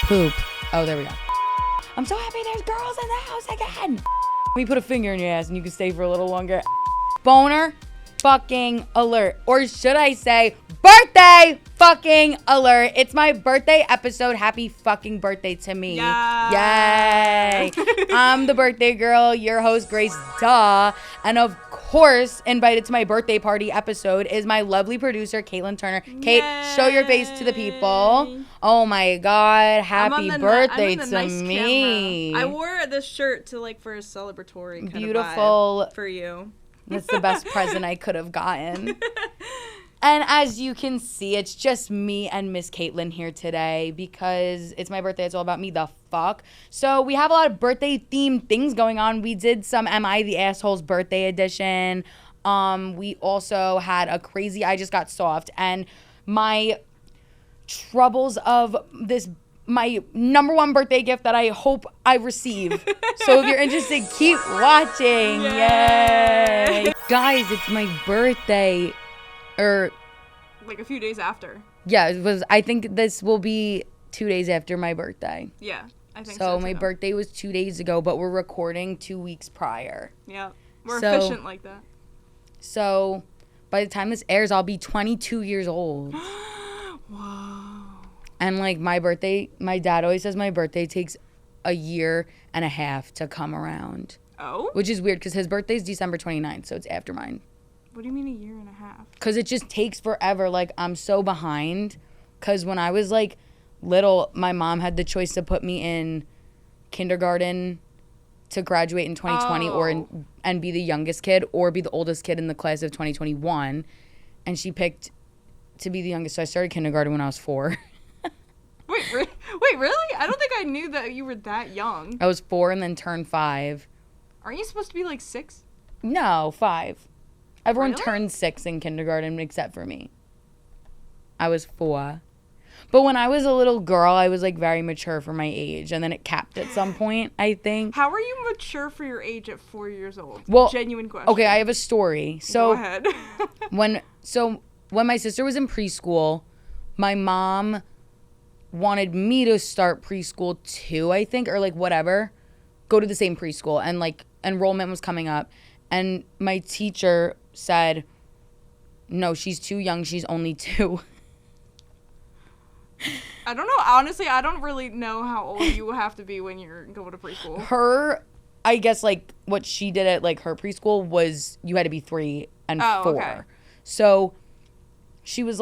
poop. Oh, there we go. I'm so happy there's girls in the house again. Let me put a finger in your ass and you can stay for a little longer. Boner fucking alert. Or should I say birthday fucking alert. It's my birthday episode. Happy fucking birthday to me. Yeah. Yay. I'm the birthday girl, your host, Grace. Duh. And of course, invited to my birthday party episode is my lovely producer, Caitlin Turner. Cait, show your face to the people. Oh my God. Happy birthday to nice me. Camera. I wore this shirt to for a celebratory kind Beautiful. of vibe for you. That's the best present I could have gotten. And as you can see, it's just me and Miss Caitlin here today because it's my birthday. It's all about me, the fuck. So we have a lot of birthday-themed things going on. We did some Am I the Asshole's birthday edition. We also had a crazy I Just Got Soft. And my troubles of this, my number one birthday gift that I hope I receive. So if you're interested, keep watching. Yay. Guys, it's my birthday. Like a few days after. Yeah, it was. I think this will be 2 days after my birthday. Yeah, I think so. So My birthday was 2 days ago, but we're recording 2 weeks prior. Yeah, we're efficient like that. So by the time this airs, I'll be 22 years old. Wow. And my birthday, my dad always says my birthday takes a year and a half to come around. Oh? Which is weird because his birthday is December 29th, so it's after mine. What do you mean a year and a half? Because it just takes forever. I'm so behind. Because when I was, little, my mom had the choice to put me in kindergarten to graduate in 2020 and be the youngest kid or be the oldest kid in the class of 2021. And she picked to be the youngest. So I started kindergarten when I was 4. Wait, really? I don't think I knew that you were that young. I was 4 and then turned 5. Aren't you supposed to be 6? No, 5. Everyone Really? turned 6 in kindergarten except for me. I was 4. But when I was a little girl, I was very mature for my age. And then it capped at some point, I think. How are you mature for your age at 4 years old? Well, genuine question. Okay, I have a story. So go ahead. when my sister was in preschool, my mom wanted me to start preschool too, I think, or whatever. Go to the same preschool. And enrollment was coming up. And my teacher said, no, she's too young. She's only 2. I don't know. Honestly, I don't really know how old you have to be when you're going to preschool. Her, I guess, what she did at, her preschool was you had to be 3 and 4. Okay. So she was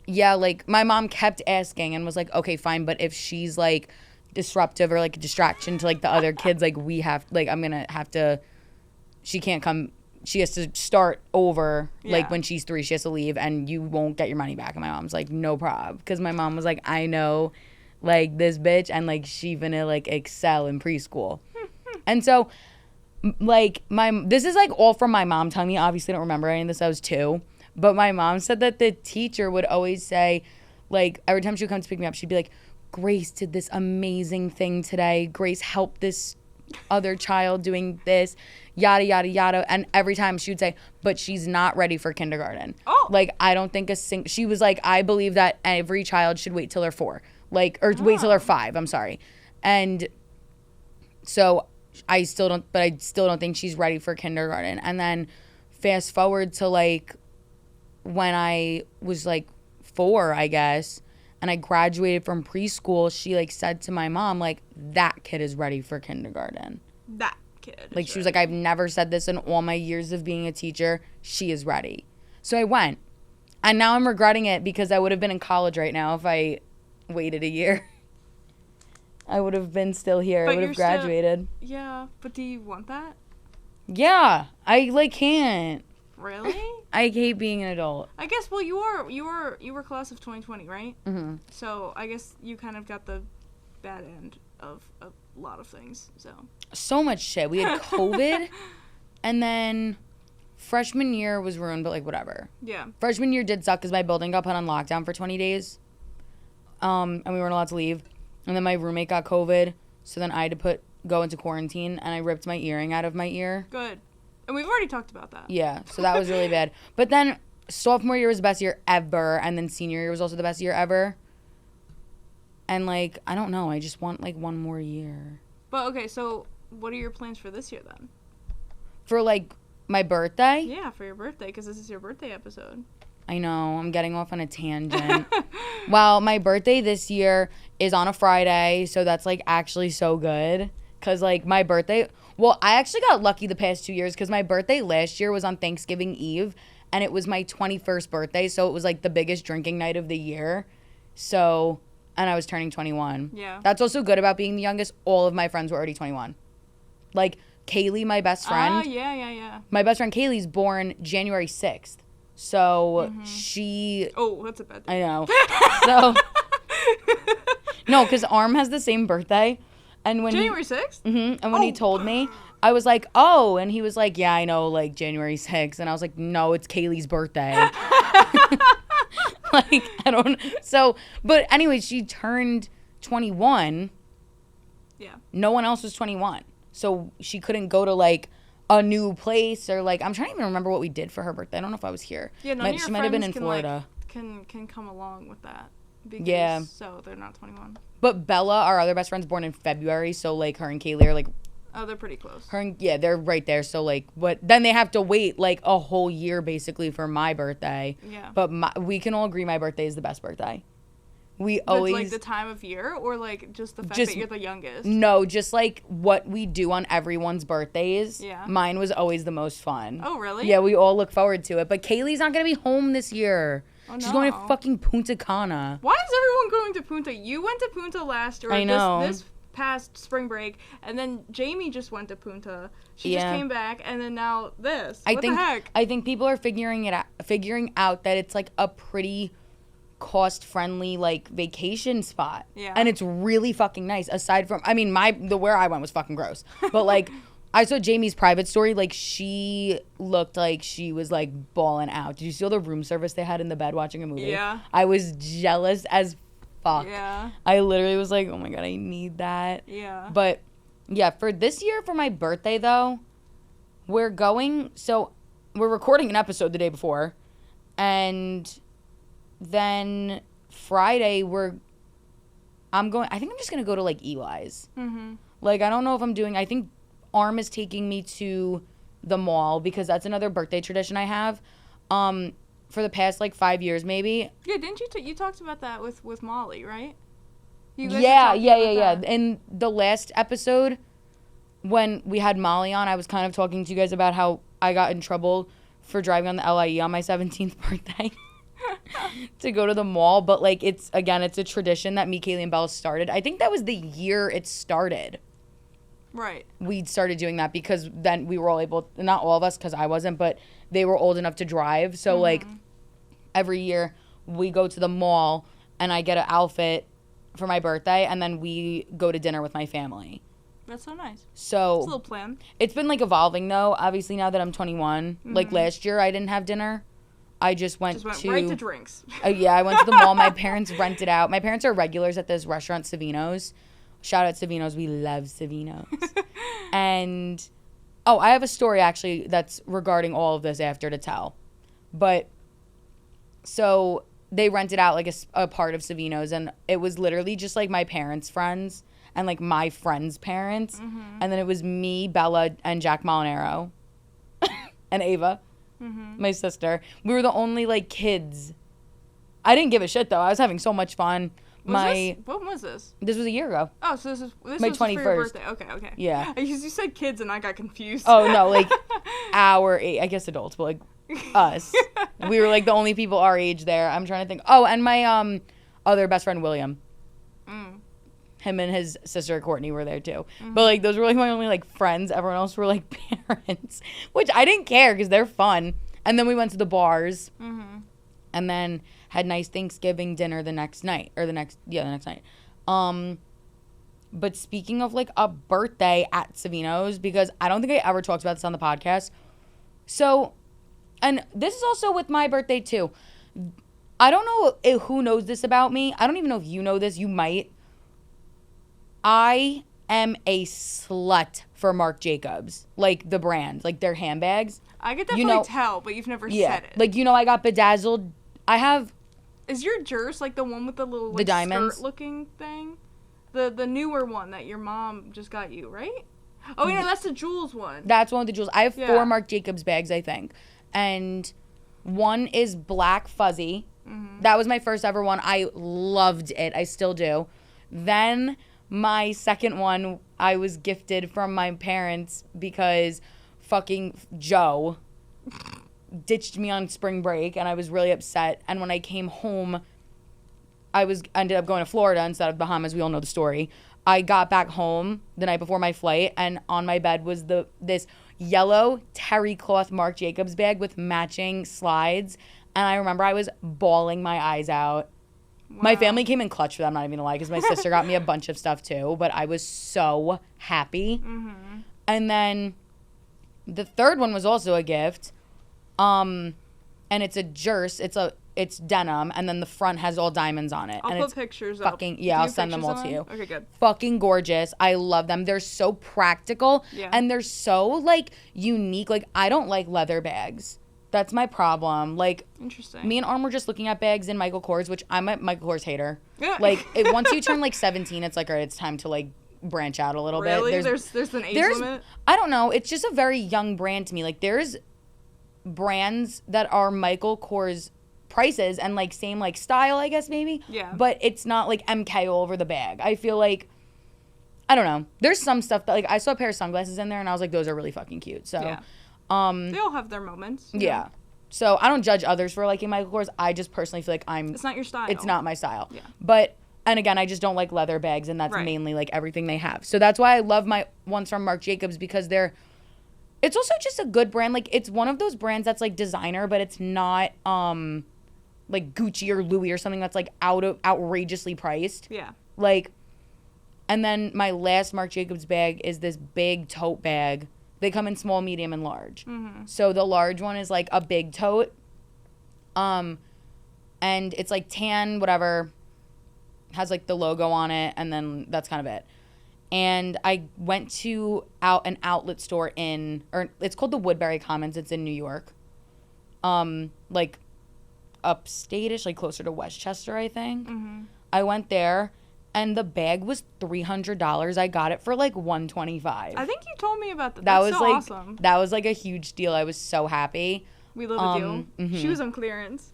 yeah, my mom kept asking and was okay, fine. But if she's, disruptive or, a distraction to, the other kids, we have, I'm going to have to, she can't come. She has to start over, when she's 3, she has to leave, and you won't get your money back. And my mom's no problem. Because my mom was I know, this bitch, and, she gonna, excel in preschool. And so, this is, all from my mom telling me. Obviously, I don't remember any of this. I was 2. But my mom said that the teacher would always say, every time she would come to pick me up, she'd be Grace did this amazing thing today. Grace helped this other child doing this, yada, yada, yada. And every time she would say, but she's not ready for kindergarten. Oh. I don't think she was I believe that every child should wait till they're 4. Wait till they're 5, I'm sorry. And so I still don't think she's ready for kindergarten. And then fast forward to when I was 4, I guess, and I graduated from preschool, she said to my mom, that kid is ready for kindergarten. That kid. She was I've never said this in all my years of being a teacher. She is ready. So I went. And now I'm regretting it because I would have been in college right now if I waited a year. I would have been still here. I would have graduated. Yeah, but do you want that? Yeah. I can't. Really? I hate being an adult. I guess. Well, you were class of 2020, right? Mm-hmm. So I guess you kind of got the bad end of a lot of things. So much shit. We had COVID, and then freshman year was ruined, but whatever. Yeah. Freshman year did suck because my building got put on lockdown for 20 days, and we weren't allowed to leave. And then my roommate got COVID, so then I had to go into quarantine, and I ripped my earring out of my ear. Good. And we've already talked about that. Yeah, so that was really bad. But then sophomore year was the best year ever, and then senior year was also the best year ever. And, like, I don't know. I just want, like, one more year. But, okay, so what are your plans for this year, then? For, like, my birthday? Yeah, for your birthday, because this is your birthday episode. I know. I'm getting off on a tangent. Well, my birthday this year is on a Friday, so that's, like, actually so good. Because, like, my birthday... Well, I actually got lucky the past 2 years because my birthday last year was on Thanksgiving Eve, and it was my 21st birthday, so it was, like, the biggest drinking night of the year. So... And I was turning 21. Yeah. That's also good about being the youngest. All of my friends were already 21. Like, Kaylee, my best friend. Yeah. My best friend Kaylee's born January 6th. So she... Oh, that's a bad day. I know. So... No, because Arm has the same birthday. And when January 6th? And when he told me, I was like, oh. And he was like, yeah, I know, like, January 6th. And I was like, no, it's Kaylee's birthday. Like, I don't... So, but anyway, she turned 21. Yeah. No one else was 21. So she couldn't go to, like, a new place or, like... I'm trying to even remember what we did for her birthday. I don't know if I was here. Yeah, none of your she might have been in friends Florida. Can come along with that. Because, Yeah. So they're not 21. But Bella, our other best friend's born in February. So, like, her and Kaylee are, like... Oh, they're pretty close. Yeah, they're right there. So, like, what? Then they have to wait, like, a whole year, basically, for my birthday. Yeah. But we can all agree my birthday is the best birthday. We That's, always... like, the time of year? Or, like, just the fact that you're the youngest? No, just, like, what we do on everyone's birthdays. Yeah. Mine was always the most fun. Oh, really? Yeah, we all look forward to it. But Kaylee's not going to be home this year. Oh, She's going to no. fucking Punta Cana. Why is everyone going to Punta? You went to Punta last year. I know. This past spring break, and then Jamie just went to Punta. She just came back, and then now this. What the heck? I think people are figuring out that it's, like, a pretty cost-friendly, like, vacation spot. Yeah. And it's really fucking nice. Aside from, I mean, where I went was fucking gross. But, like, I saw Jamie's private story. Like, she looked like she was, like, balling out. Did you see all the room service they had in the bed watching a movie? Yeah. I was jealous as fuck. Yeah. I literally was like, oh my God, I need that. Yeah. But, yeah, for this year, for my birthday, though, we're recording an episode the day before. And then Friday, I think I'm just going to go to, like, Eli's. Mm-hmm. Like, I don't know if I think Arm is taking me to the mall because that's another birthday tradition I have. For the past, like, 5 years, maybe. Yeah, didn't you you talked about that with Molly, right? You guys Yeah. that. In the last episode, when we had Molly on, I was kind of talking to you guys about how I got in trouble for driving on the LIE on my 17th birthday to go to the mall. But, like, it's a tradition that me, Kaylee, and Bella started. I think that was the year it started. Right. We started doing that because then we were all able, not all of us because I wasn't, but they were old enough to drive. So, like, every year we go to the mall and I get an outfit for my birthday and then we go to dinner with my family. That's so nice. So it's a little plan. It's been, like, evolving, though. Obviously, now that I'm 21. Like, last year I didn't have dinner. I just went right to drinks. Yeah, I went to the mall. My parents rented out. My parents are regulars at this restaurant, Savino's. Shout out Savino's. We love Savino's. And, I have a story, actually, that's regarding all of this after to tell. But, so, they rented out, like, a part of Savino's, and it was literally just, like, my parents' friends and, like, my friends' parents. And then it was me, Bella, and Jack Molinaro. And Ava, my sister. We were the only, like, kids. I didn't give a shit, though. I was having so much fun. When was this? This was a year ago. Oh, so this my was 21st. for your birthday. Okay. Yeah. Because you said kids and I got confused. Oh, no, like, I guess adults, but, like, us. We were, like, the only people our age there. I'm trying to think. Oh, and my other best friend, William. Him and his sister, Courtney, were there, too. But, like, those were, like, my only, like, friends. Everyone else were, like, parents, which I didn't care because they're fun. And then we went to the bars. And then had nice Thanksgiving dinner the next night. The next night. But speaking of, like, a birthday at Savino's, because I don't think I ever talked about this on the podcast. So, and this is also with my birthday, too. I don't know who knows this about me. I don't even know if you know this. You might. I am a slut for Marc Jacobs. Like, the brand. Like, their handbags. I could definitely tell, but you've never said it. Like, I got bedazzled. I have Is your Jerse like the one with the little like, the diamonds skirt-looking thing? The newer one that your mom just got you, right? Oh, no, that's the Jules one. That's one with the jewels. I have 4 Marc Jacobs bags, I think. And one is black fuzzy. Mm-hmm. That was my first ever one. I loved it. I still do. Then my second one I was gifted from my parents because fucking Joe ditched me on spring break, and I was really upset. And when I came home, I ended up going to Florida instead of Bahamas. We all know the story. I got back home the night before my flight, and on my bed was this yellow terry cloth Marc Jacobs bag with matching slides. And I remember I was bawling my eyes out. Wow. My family came in clutch for that, I'm not even gonna lie, because my sister got me a bunch of stuff too, but I was so happy. Mm-hmm. And then the third one was also a gift. And it's a Jerse. It's denim, and then the front has all diamonds on it. I'll and put it's pictures fucking, up. Yeah, I'll send them all to you. Okay, good. Fucking gorgeous. I love them. They're so practical, and they're so, like, unique. Like, I don't like leather bags. That's my problem. Like, interesting. Me and Arm were just looking at bags in Michael Kors, which I'm a Michael Kors hater. Yeah. Like, once you turn, like, 17, it's like, all right, it's time to, like, branch out a little bit. Really? There's an age limit? I don't know. It's just a very young brand to me. Like, there's brands that are Michael Kors prices and like same like style, I guess, maybe. Yeah. But it's not like MK all over the bag. I feel like, I don't know. There's some stuff that like I saw a pair of sunglasses in there and I was like, those are really fucking cute. So they all have their moments. Yeah. So I don't judge others for liking Michael Kors. I just personally feel like it's not your style. It's not my style. Yeah. But and again, I just don't like leather bags, and that's mainly like everything they have. So that's why I love my ones from Marc Jacobs, because it's also just a good brand. Like, it's one of those brands that's, like, designer, but it's not, like, Gucci or Louis or something that's, like, outrageously priced. Yeah. Like, and then my last Marc Jacobs bag is this big tote bag. They come in small, medium, and large. Mm-hmm. So the large one is, like, a big tote. And it's, like, tan, whatever, has, like, the logo on it, and then that's kind of it. And I went to an outlet store it's called the Woodbury Commons. It's in New York. Like upstate-ish, like closer to Westchester, I think. Mm-hmm. I went there, and the bag was $300. I got it for like $125. I think you told me about that. That's so awesome. That was like a huge deal. I was so happy. We love a deal. Mm-hmm. She was on clearance.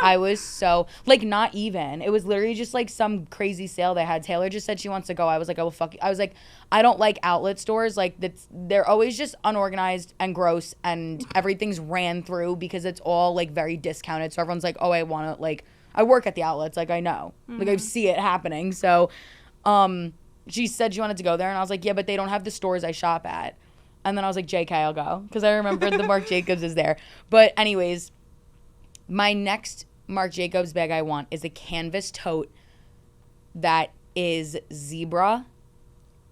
I was so, like, not even. It was literally just, like, some crazy sale they had. Taylor just said she wants to go. I was like, oh, fuck. I was like, I don't like outlet stores. Like, they're always just unorganized and gross, and everything's ran through because it's all, like, very discounted. So everyone's like, oh, I want to, like, I work at the outlets. Like, I know. Mm-hmm. Like, I see it happening. So she said she wanted to go there, and I was like, yeah, but they don't have the stores I shop at. And then I was like, JK, I'll go. Because I remembered the Marc Jacobs is there. But anyways, my next Marc Jacobs bag I want is a canvas tote that is zebra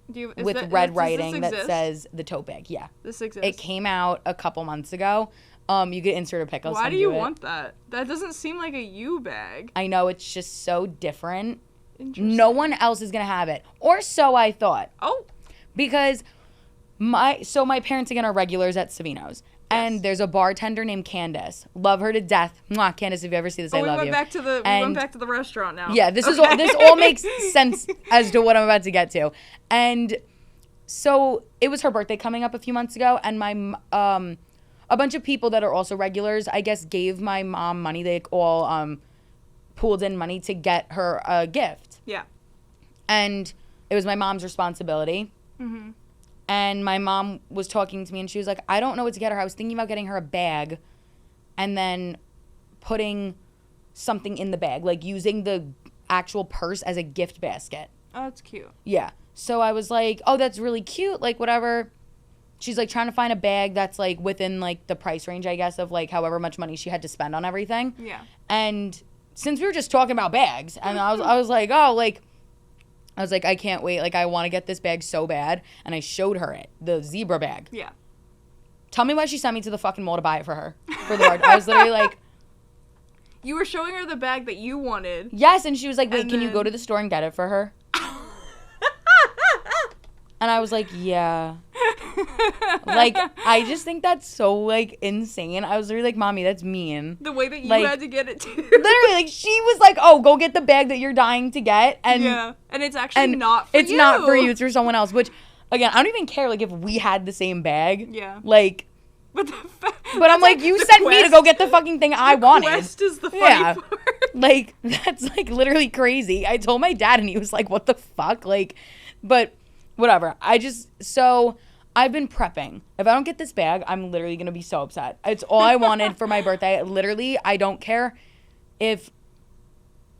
with red writing that says the tote bag. Yeah. This exists. It came out a couple months ago. You could insert a pic. Why do you want that? That doesn't seem like a you bag. I know. It's just so different. No one else is going to have it. Or so I thought. Oh. Because my parents, again, are regulars at Savino's. Yes. And there's a bartender named Candace. Love her to death. Mwah, Candace, if you ever see this, I love you. We went back to the restaurant now. Yeah, this all makes sense as to what I'm about to get to. And so it was her birthday coming up a few months ago, and my a bunch of people that are also regulars, I guess, gave my mom money. They all pooled in money to get her a gift. Yeah. And it was my mom's responsibility. Mm-hmm. And my mom was talking to me, and she was like, I don't know what to get her. I was thinking about getting her a bag and then putting something in the bag, like using the actual purse as a gift basket. Oh, that's cute. Yeah. So I was like, oh, that's really cute. Like, whatever. She's, like, trying to find a bag that's, like, within, like, the price range, I guess, of, like, however much money she had to spend on everything. Yeah. And since we were just talking about bags, and I was like, oh, like, I was like, I can't wait. Like, I want to get this bag so bad. And I showed her it, the zebra bag. Yeah. Tell me why she sent me to the fucking mall to buy it for her. For the bar. I was literally like... You were showing her the bag that you wanted. Yes, and she was like, wait, can you go to the store and get it for her? And I was like, yeah. Like, I just think that's so, like, insane. I was literally like, Mommy, that's mean. The way that you like, had to get it, too. Literally, like, she was like, oh, go get the bag that you're dying to get. And yeah, and it's actually not for you. It's not for you. It's for someone else, which, again, I don't even care, like, if we had the same bag. Yeah. Like... But I'm like, you sent me to go get the fucking thing I wanted. The quest is the funny part. Like, that's, like, literally crazy. I told my dad, and he was like, what the fuck? Like, but whatever. So I've been prepping. If I don't get this bag, I'm literally going to be so upset. It's all I wanted for my birthday. Literally, I don't care if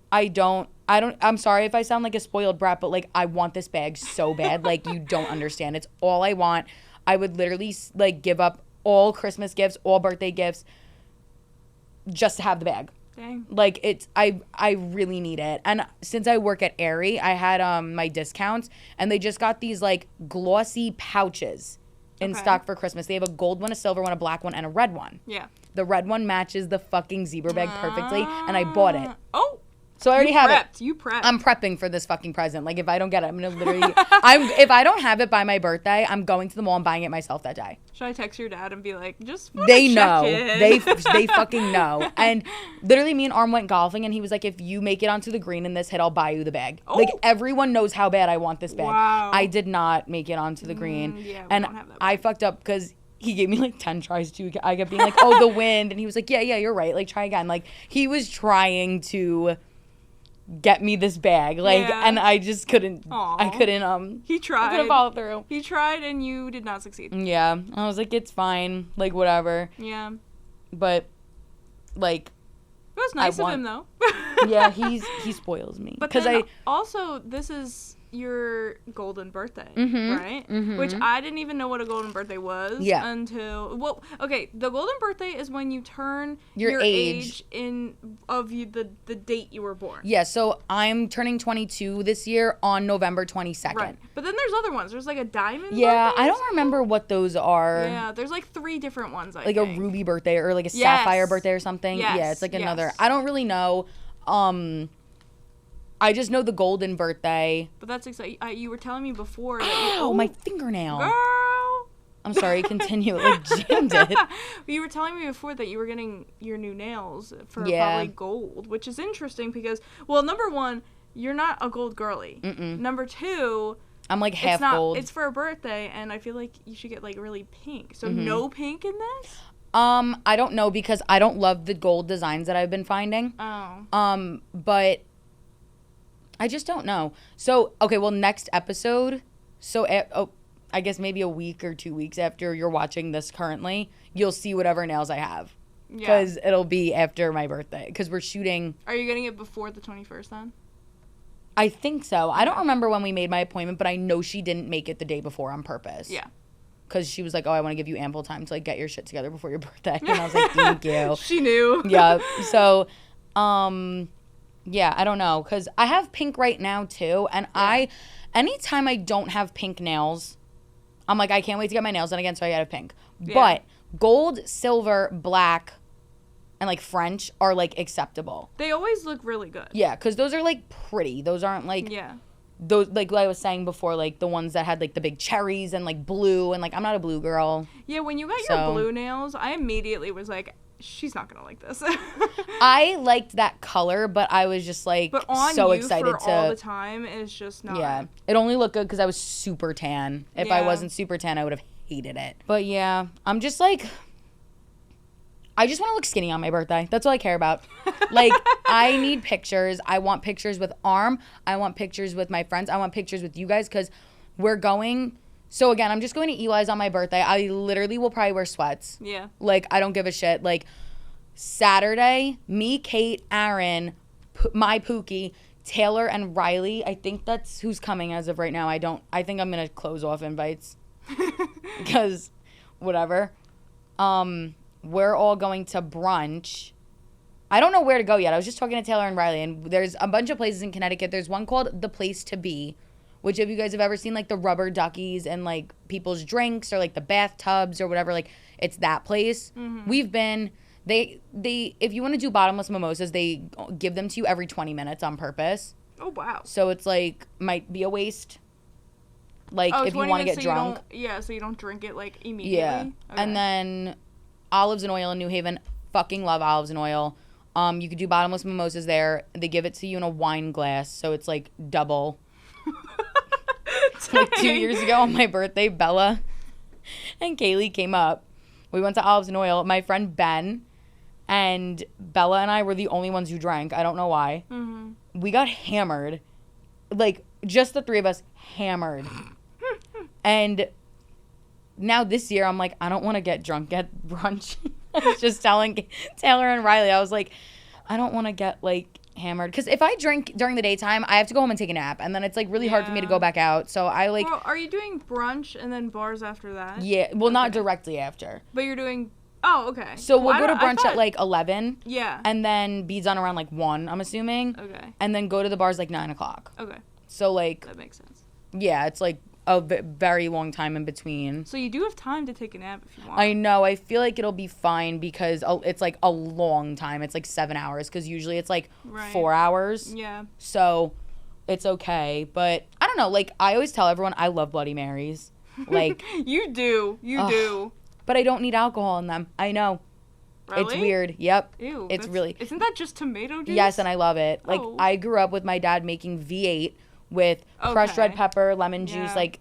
I'm sorry if I sound like a spoiled brat, but, like, I want this bag so bad. Like, you don't understand. It's all I want. I would literally, like, give up all Christmas gifts, all birthday gifts, just to have the bag. Dang. Like, I really need it. And since I work at Aerie, I had my discounts, and they just got these, like, glossy pouches in stock for Christmas. They have a gold one, a silver one, a black one, and a red one. Yeah. The red one matches the fucking zebra bag perfectly, and I bought it. Oh. So I already have it. You prepped. I'm prepping for this fucking present. Like, if I don't get it, I'm gonna literally. If I don't have it by my birthday, I'm going to the mall and buying it myself that day. Should I text your dad and be like, just they know. Check in. They fucking know. And literally, me and Arm went golfing, and he was like, "If you make it onto the green in this hit, I'll buy you the bag." Oh. Like, everyone knows how bad I want this bag. Wow. I did not make it onto the green, yeah, we and don't have that I fucked up because. He gave me like 10 tries too. I kept being like, oh, the wind. And he was like, yeah, you're right. Like, try again. Like, he was trying to get me this bag. Like, and I just couldn't. Aww. I couldn't, He tried. I couldn't follow through. He tried and you did not succeed. Yeah. I was like, it's fine. Like, whatever. Yeah. But, like. It was nice of him, though. Yeah, he spoils me. But then also, this is your golden birthday, right? Mm-hmm. Which I didn't even know what a golden birthday was until the golden birthday is when you turn your age the date you were born. Yeah, so I'm turning 22 this year on November 22nd. Right. But then there's other ones. There's like a diamond Yeah, I don't remember what those are. Yeah, there's like 3 different ones, I think. Like a ruby birthday or like a sapphire birthday or something. Yes. Yeah, it's like another. I don't really know. I just know the golden birthday. But that's exciting. You were telling me before that you... my fingernail. Girl! I'm sorry, continue. It like jammed it. You were telling me before that you were getting your new nails for probably gold, which is interesting because, well, number 1, you're not a gold girly. Mm-mm. Number 2... I'm like half gold. It's for a birthday, and I feel like you should get like really pink. So no pink in this? I don't know because I don't love the gold designs that I've been finding. Oh. But... I just don't know. So, okay, well, next episode, I guess maybe a week or 2 weeks after you're watching this currently, you'll see whatever nails I have. Yeah. Because it'll be after my birthday. Because we're shooting. Are you getting it before the 21st then? I think so. I don't remember when we made my appointment, but I know she didn't make it the day before on purpose. Yeah. Because she was like, oh, I want to give you ample time to, like, get your shit together before your birthday. And I was like, thank you. She knew. Yeah. So, yeah, I don't know, because I have pink right now, too, and anytime I don't have pink nails, I'm like, I can't wait to get my nails done again, so I gotta have pink. Yeah. But gold, silver, black, and, like, French are, like, acceptable. They always look really good. Yeah, because those are, like, pretty. Those aren't, like... Yeah. Those, like I was saying before, like, the ones that had, like, the big cherries and, like, blue, and, like, I'm not a blue girl. Yeah, when you got your blue nails, I immediately was like... She's not gonna like this. I liked that color, but I was just like so excited to all the time. It's just not. Yeah, it only looked good because I was super tan. If I wasn't super tan, I would have hated it. But yeah, I'm just like, I just want to look skinny on my birthday. That's all I care about. Like, I need pictures. I want pictures with Arm. I want pictures with my friends. I want pictures with you guys because we're going. So, again, I'm just going to Eli's on my birthday. I literally will probably wear sweats. Yeah. Like, I don't give a shit. Like, Saturday, me, Cait, Aaron, my Pookie, Taylor, and Riley. I think that's who's coming as of right now. I think I'm going to close off invites. Because, whatever. We're all going to brunch. I don't know where to go yet. I was just talking to Taylor and Riley, and there's a bunch of places in Connecticut. There's one called The Place to Be. Which, if you guys have ever seen, like, the rubber duckies and, like, people's drinks or, like, the bathtubs or whatever, like, it's that place. Mm-hmm. We've been, they, if you want to do bottomless mimosas, they give them to you every 20 minutes on purpose. Oh, wow. So it's, like, might be a waste. like if you want to get drunk. So you don't drink it like immediately. Yeah. Okay. And then olives and oil in New Haven. Fucking love olives and oil. You could do bottomless mimosas there. They give it to you in a wine glass, so it's like double. Like 2 years ago on my birthday, Bella and Kaylee came up. We went to olives and oil. My friend Ben and Bella and I were the only ones who drank. I don't know why. Mm-hmm. We got hammered. Like, just the three of us hammered. And now this year, I'm like, I don't want to get drunk at brunch. I was just telling Taylor and Riley, I was like, I don't want to get, like, hammered. Because if I drink during the daytime, I have to go home and take a nap. And then it's, like, really hard for me to go back out. So I, like... Well, are you doing brunch and then bars after that? Yeah. Well, okay. Not directly after. But you're doing... Oh, okay. So we'll go to brunch at, like, 11. Yeah. And then be done around, like, 1, I'm assuming. Okay. And then go to the bars, like, 9 o'clock. Okay. So, like... That makes sense. Yeah, it's, like... a very long time in between. So you do have time to take a nap if you want. I know. I feel like it'll be fine because it's like a long time. It's like 7 hours because usually it's like 4 hours. Yeah. So it's okay. But I don't know. Like I always tell everyone I love Bloody Marys. Like You do. You do. But I don't need alcohol in them. I know. Really? It's weird. Yep. Ew. It's really. Isn't that just tomato juice? Yes, and I love it. Like I grew up with my dad making V8 with crushed red pepper, lemon juice, like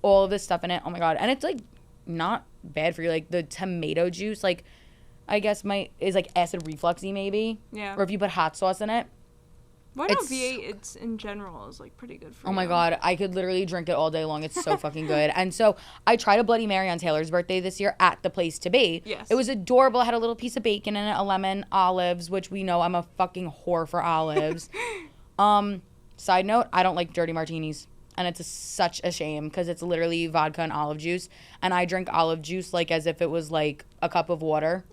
all of this stuff in it. Oh my God. And it's like not bad for you. Like the tomato juice, like I guess is like acid refluxy maybe. Yeah. Or if you put hot sauce in it. Why not V8 it's in general is like pretty good for you. Oh my God. I could literally drink it all day long. It's so fucking good. And so I tried a Bloody Mary on Taylor's birthday this year at the place to be. Yes. It was adorable. It had a little piece of bacon in it, a lemon, olives, which we know I'm a fucking whore for olives. Side note, I don't like dirty martinis. And it's such a shame because it's literally vodka and olive juice. And I drink olive juice like as if it was like a cup of water.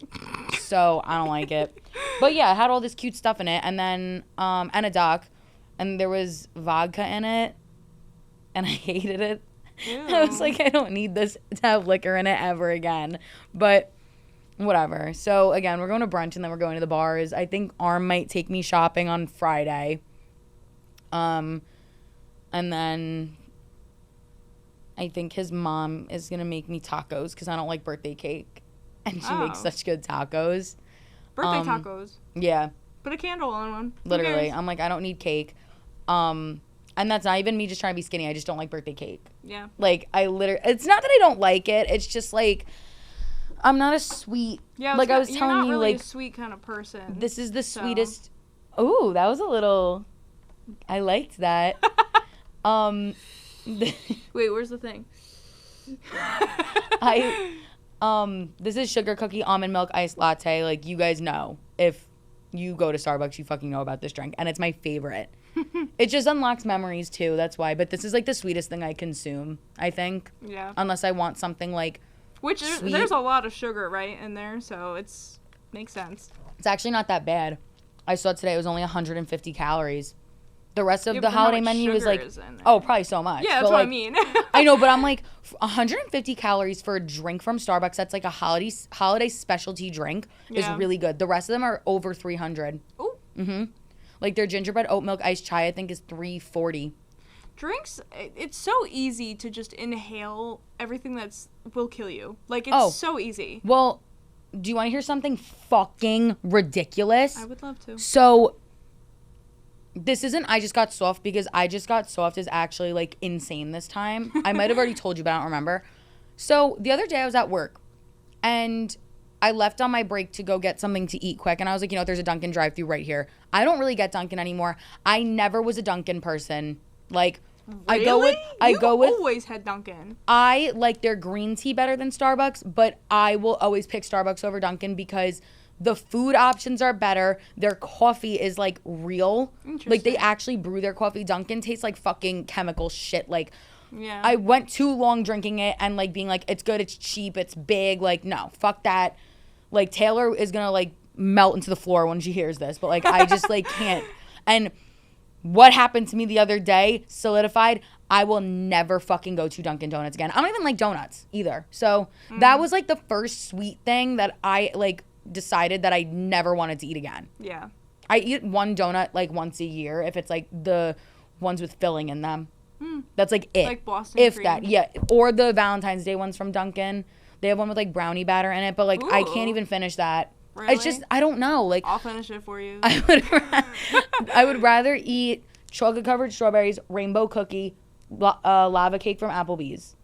So I don't like it. But yeah, it had all this cute stuff in it. And then, and a duck. And there was vodka in it. And I hated it. Ew. I was like, I don't need this to have liquor in it ever again. But whatever. So again, we're going to brunch and then we're going to the bars. I think Arm might take me shopping on Friday. And then I think his mom is going to make me tacos because I don't like birthday cake. And she makes such good tacos. Birthday tacos? Yeah. Put a candle on one. Literally. I'm like, I don't need cake. And that's not even me just trying to be skinny. I just don't like birthday cake. Yeah. Like, it's not that I don't like it. It's just like, I'm not a sweet. Yeah. Like I was telling you, really like. A sweet kind of person. This is the sweetest. Ooh, that was a little. I liked that. Wait, where's the thing? This is sugar cookie almond milk iced latte. Like, you guys know. If you go to Starbucks, you fucking know about this drink. And it's my favorite. It just unlocks memories, too. That's why. But this is, like, the sweetest thing I consume, I think. Yeah. Unless I want something, like, sweet. There's a lot of sugar, right, in there. So makes sense. It's actually not that bad. I saw today it was only 150 calories. The rest of the holiday menu is like, probably so much. Yeah, that's what I mean. I know, but I'm like, 150 calories for a drink from Starbucks that's like a holiday specialty drink is really good. The rest of them are over 300. Ooh. Mm-hmm. Like their gingerbread oat milk iced chai, I think, is 340. Drinks, it's so easy to just inhale everything will kill you. Like, it's so easy. Well, do you want to hear something fucking ridiculous? I would love to. So... this isn't I just got soft because I just got soft is actually like insane this time. I might have already told you, but I don't remember. So the other day I was at work and I left on my break to go get something to eat quick. And I was like, there's a Dunkin' drive-thru right here. I don't really get Dunkin' anymore. I never was a Dunkin' person. Like, really? I go with always had Dunkin'. I like their green tea better than Starbucks, but I will always pick Starbucks over Dunkin' because the food options are better. Their coffee is, like, real. Like, they actually brew their coffee. Dunkin' tastes like fucking chemical shit. Like, yeah. I went too long drinking it and, like, being like, it's good, it's cheap, it's big. Like, no, fuck that. Like, Taylor is going to, like, melt into the floor when she hears this. But, like, I just, like, can't. And what happened to me the other day solidified. I will never fucking go to Dunkin' Donuts again. I don't even like donuts either. So, that was, like, the first sweet thing that I, like, decided that I never wanted to eat again. Yeah. I eat one donut like once a year if it's like the ones with filling in them. That's like it. Like Boston if cream. that, yeah. Or the Valentine's Day ones from Dunkin'. They have one with like brownie batter in it, but like I can't even finish that. Really? It's just, I don't know. Like I'll finish it for you. I would rather eat chocolate covered strawberries, rainbow cookie, lava cake from Applebee's.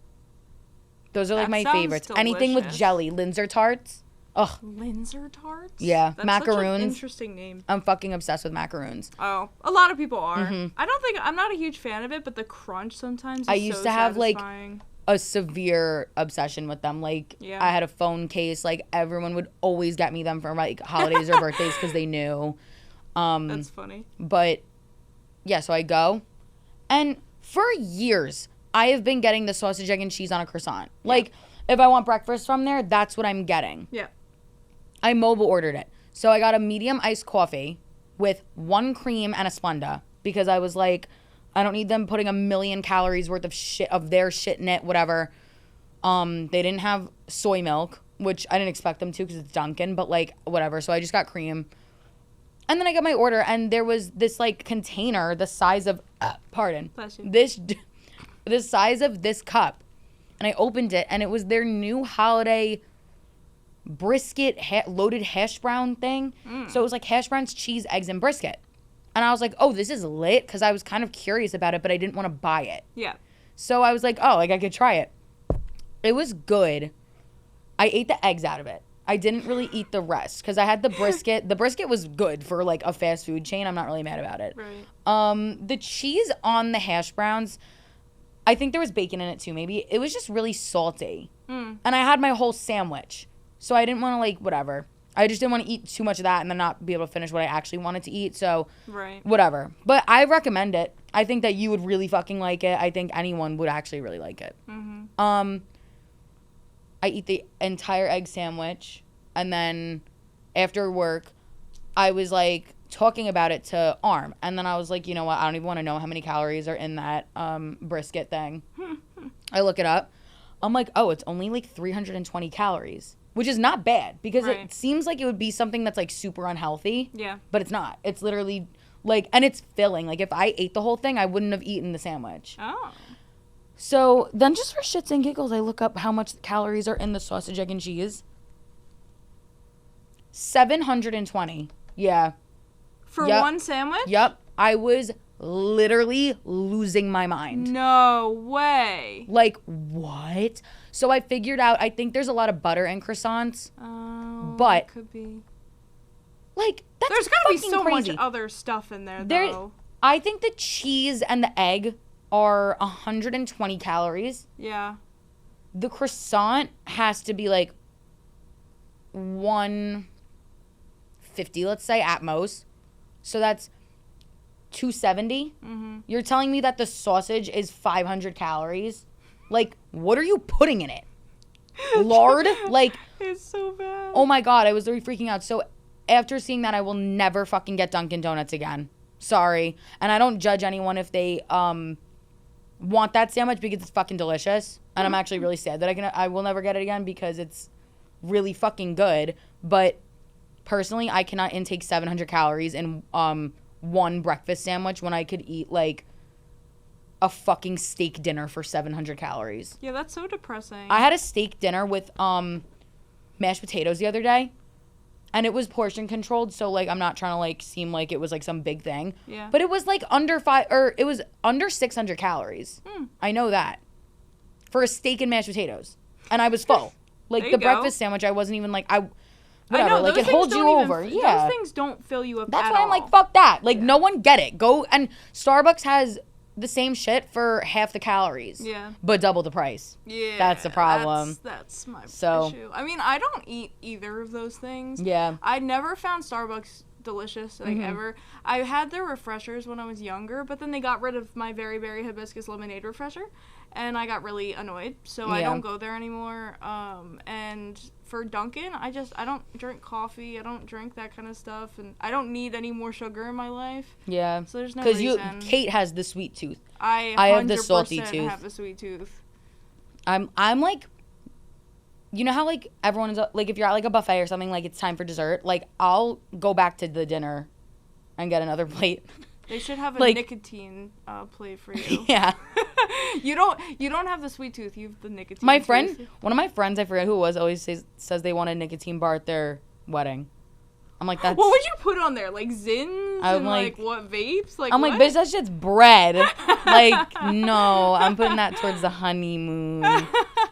Those are like my favorites. Delicious. Anything with jelly, Linzer tarts. Ugh. Linzer tarts? Yeah, That's macaroons. Such an interesting name. I'm fucking obsessed with macaroons. Oh, a lot of people are. I'm not a huge fan of it, but the crunch sometimes is I used so to have satisfying. like a severe obsession with them. Like I had a phone case. Like everyone would always get me them for like holidays or birthdays because they knew. That's funny. But yeah, so I go, and for years I have been getting the sausage, egg, and cheese on a croissant. Yeah. Like if I want breakfast from there, that's what I'm getting. Yeah. I mobile ordered it. So I got a medium iced coffee with 1 cream and a Splenda because I was like, I don't need them putting 1 million calories worth of shit of their shit in it, whatever. They didn't have soy milk, which I didn't expect them to because it's Dunkin', but like whatever. So I just got cream. And then I got my order, and there was this like container the size of this size of this cup. And I opened it, and it was their new holiday brisket loaded hash brown thing. So it was like hash browns, cheese, eggs, and brisket. And I was like, oh, this is lit, because I was kind of curious about it, but I didn't want to buy it. Yeah. So I was like, oh, like I could try it. It was good. I ate the eggs out of it. I didn't really eat the rest, because I had the brisket. The brisket was good for like a fast food chain. I'm not really mad about it. Right. The cheese on the hash browns, I think there was bacon in it too, maybe. It was just really salty. And I had my whole sandwich. So I didn't want to, like, whatever. I just didn't want to eat too much of that and then not be able to finish what I actually wanted to eat. So, whatever. But I recommend it. I think that you would really fucking like it. I think anyone would actually really like it. I eat the entire egg sandwich. And then after work, I was, like, talking about it to Arm. And then I was like, you know what? I don't even want to know how many calories are in that brisket thing. I look it up. I'm like, oh, it's only, like, 320 calories. Which is not bad, because it seems like it would be something that's, like, super unhealthy. Yeah. But it's not. It's literally, like, and it's filling. Like, if I ate the whole thing, I wouldn't have eaten the sandwich. Oh. So then just for shits and giggles, I look up how much calories are in the sausage, egg, and cheese. 720. Yeah. For one sandwich? Yep. I was literally losing my mind. No way. Like, what? So I figured out, I think there's a lot of butter in croissants. Oh, but it could be. Like, that's There's gotta be so crazy. much other stuff in there, though. I think the cheese and the egg are 120 calories. Yeah. The croissant has to be like 150, let's say, at most. So that's 270. You're telling me that the sausage is 500 calories? Like, what are you putting in it? Lard? Like, it's so bad. Oh my God, I was really freaking out. So after seeing that, I will never fucking get Dunkin' Donuts again. Sorry. And I don't judge anyone if they want that sandwich, because it's fucking delicious. And I'm actually really sad that I will never get it again, because it's really fucking good. But personally, I cannot intake 700 calories in one breakfast sandwich when I could eat like a fucking steak dinner for 700 calories. Yeah, that's so depressing. I had a steak dinner with mashed potatoes the other day, and it was portion controlled, so like I'm not trying to like seem like it was like some big thing. Yeah. But it was like under 600 calories. I know that. For a steak and mashed potatoes. And I was full. Like the breakfast sandwich, I wasn't even like whatever, I know, like it holds you over. Yeah. Those things don't fill you up. That's why I'm like, fuck that. Like no one get it. Go, and Starbucks has the same shit for half the calories. Yeah. But double the price. Yeah. That's the problem. That's my issue. I mean, I don't eat either of those things. Yeah. I never found Starbucks delicious, like, ever. I had their refreshers when I was younger, but then they got rid of my very berry hibiscus lemonade refresher, and I got really annoyed, so I don't go there anymore. And for Dunkin', I don't drink coffee, I don't drink that kind of stuff, and I don't need any more sugar in my life. Yeah. So there's no reason. Because Cait has the sweet tooth. I have the salty tooth. have the sweet tooth. I'm like, you know how like everyone is like, if you're at like a buffet or something, like it's time for dessert, like I'll go back to the dinner and get another plate. They should have a like, nicotine plate for you. Yeah. You don't have the sweet tooth. You have the nicotine. My friend, one of my friends, I forget who it was, always says they want a nicotine bar at their wedding. I'm like, that's... What would you put on there? Like Zins and like what, vapes? Like, I'm what? like, bitch, that shit's bread. Like, no, I'm putting that towards the honeymoon.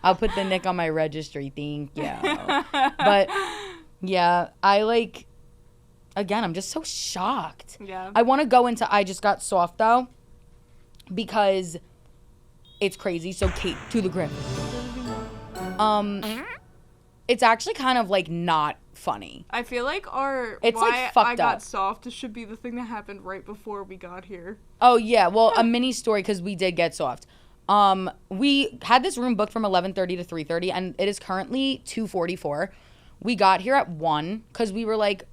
I'll put the Nick on my registry, thank you. But, yeah, I like, again, I'm just so shocked. Yeah. I want to go into I Just Got Soft, though, because it's crazy. So, Cait, to the grip. It's actually kind of, like, not funny. I feel like it's why like fucked I got up. soft should be the thing that happened right before we got here. Oh yeah, well a mini story because we did get soft. We had this room booked from 11:30 to 3:30 and it is currently 2:44. We got here at 1 because we were like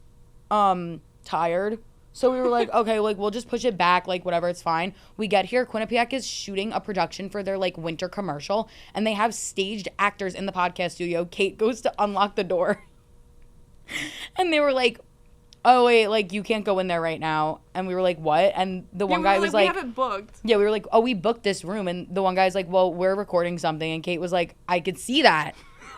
tired. So we were like, okay, like we'll just push it back, like whatever, it's fine. We get here, Quinnipiac is shooting a production for their like winter commercial and they have staged actors in the podcast studio. Cait goes to unlock the door. And they were like, oh, wait, like, you can't go in there right now. And we were like, what? And the one guy was like, we have it booked. Yeah, we were like, oh, we booked this room. And the one guy's like, well, we're recording something. And Cait was like, I could see that.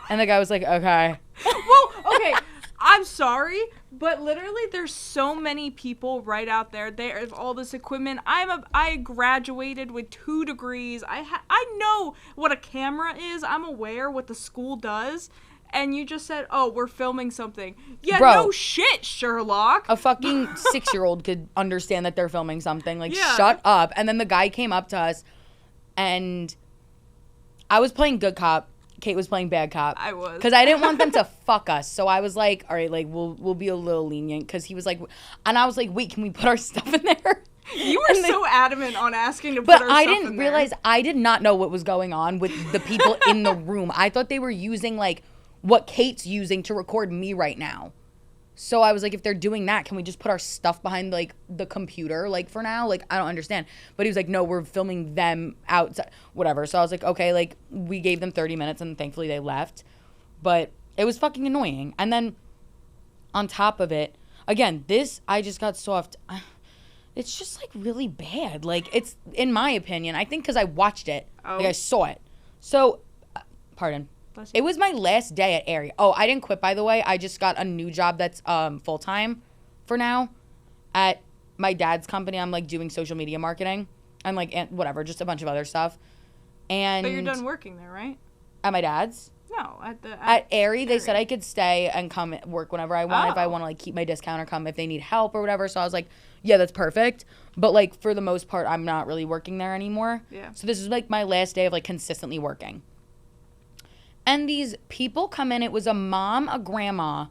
And the guy was like, okay. Well, okay, I'm sorry, but literally there's so many people right out there. There's all this equipment. I graduated with 2 degrees. I know what a camera is. I'm aware what the school does. And you just said, oh, we're filming something. Yeah, bro, no shit, Sherlock. A fucking 6-year-old could understand that they're filming something. Like, shut up. And then the guy came up to us, and I was playing good cop. Cait was playing bad cop. I was. Because I didn't want them to fuck us. So I was like, all right, like, we'll be a little lenient. Because he was like, and I was like, wait, can we put our stuff in there? You were so adamant on asking to put our stuff in there. But I didn't realize, I did not know what was going on with the people in the room. I thought they were using, like, what Cait's using to record me right now. So I was like, if they're doing that, can we just put our stuff behind, like, the computer, like, for now? Like, I don't understand. But he was like, no, we're filming them outside. Whatever. So I was like, okay, like, we gave them 30 minutes, and thankfully they left. But it was fucking annoying. And then on top of it, again, this I Just Got Soft. It's just, like, really bad. Like, it's, in my opinion, I think because I watched it. Oh. Like, I saw it. So, pardon. It was my last day at AITA. Oh, I didn't quit, by the way. I just got a new job that's full-time for now at my dad's company. I'm, like, doing social media marketing and, like, whatever, just a bunch of other stuff. And but you're done working there, right? At my dad's? No, at AITA, they said I could stay and come work whenever I want if I want to, like, keep my discount or come if they need help or whatever. So I was like, yeah, that's perfect. But, like, for the most part, I'm not really working there anymore. Yeah. So this is, like, my last day of, like, consistently working. And these people come in. It was a mom, a grandma,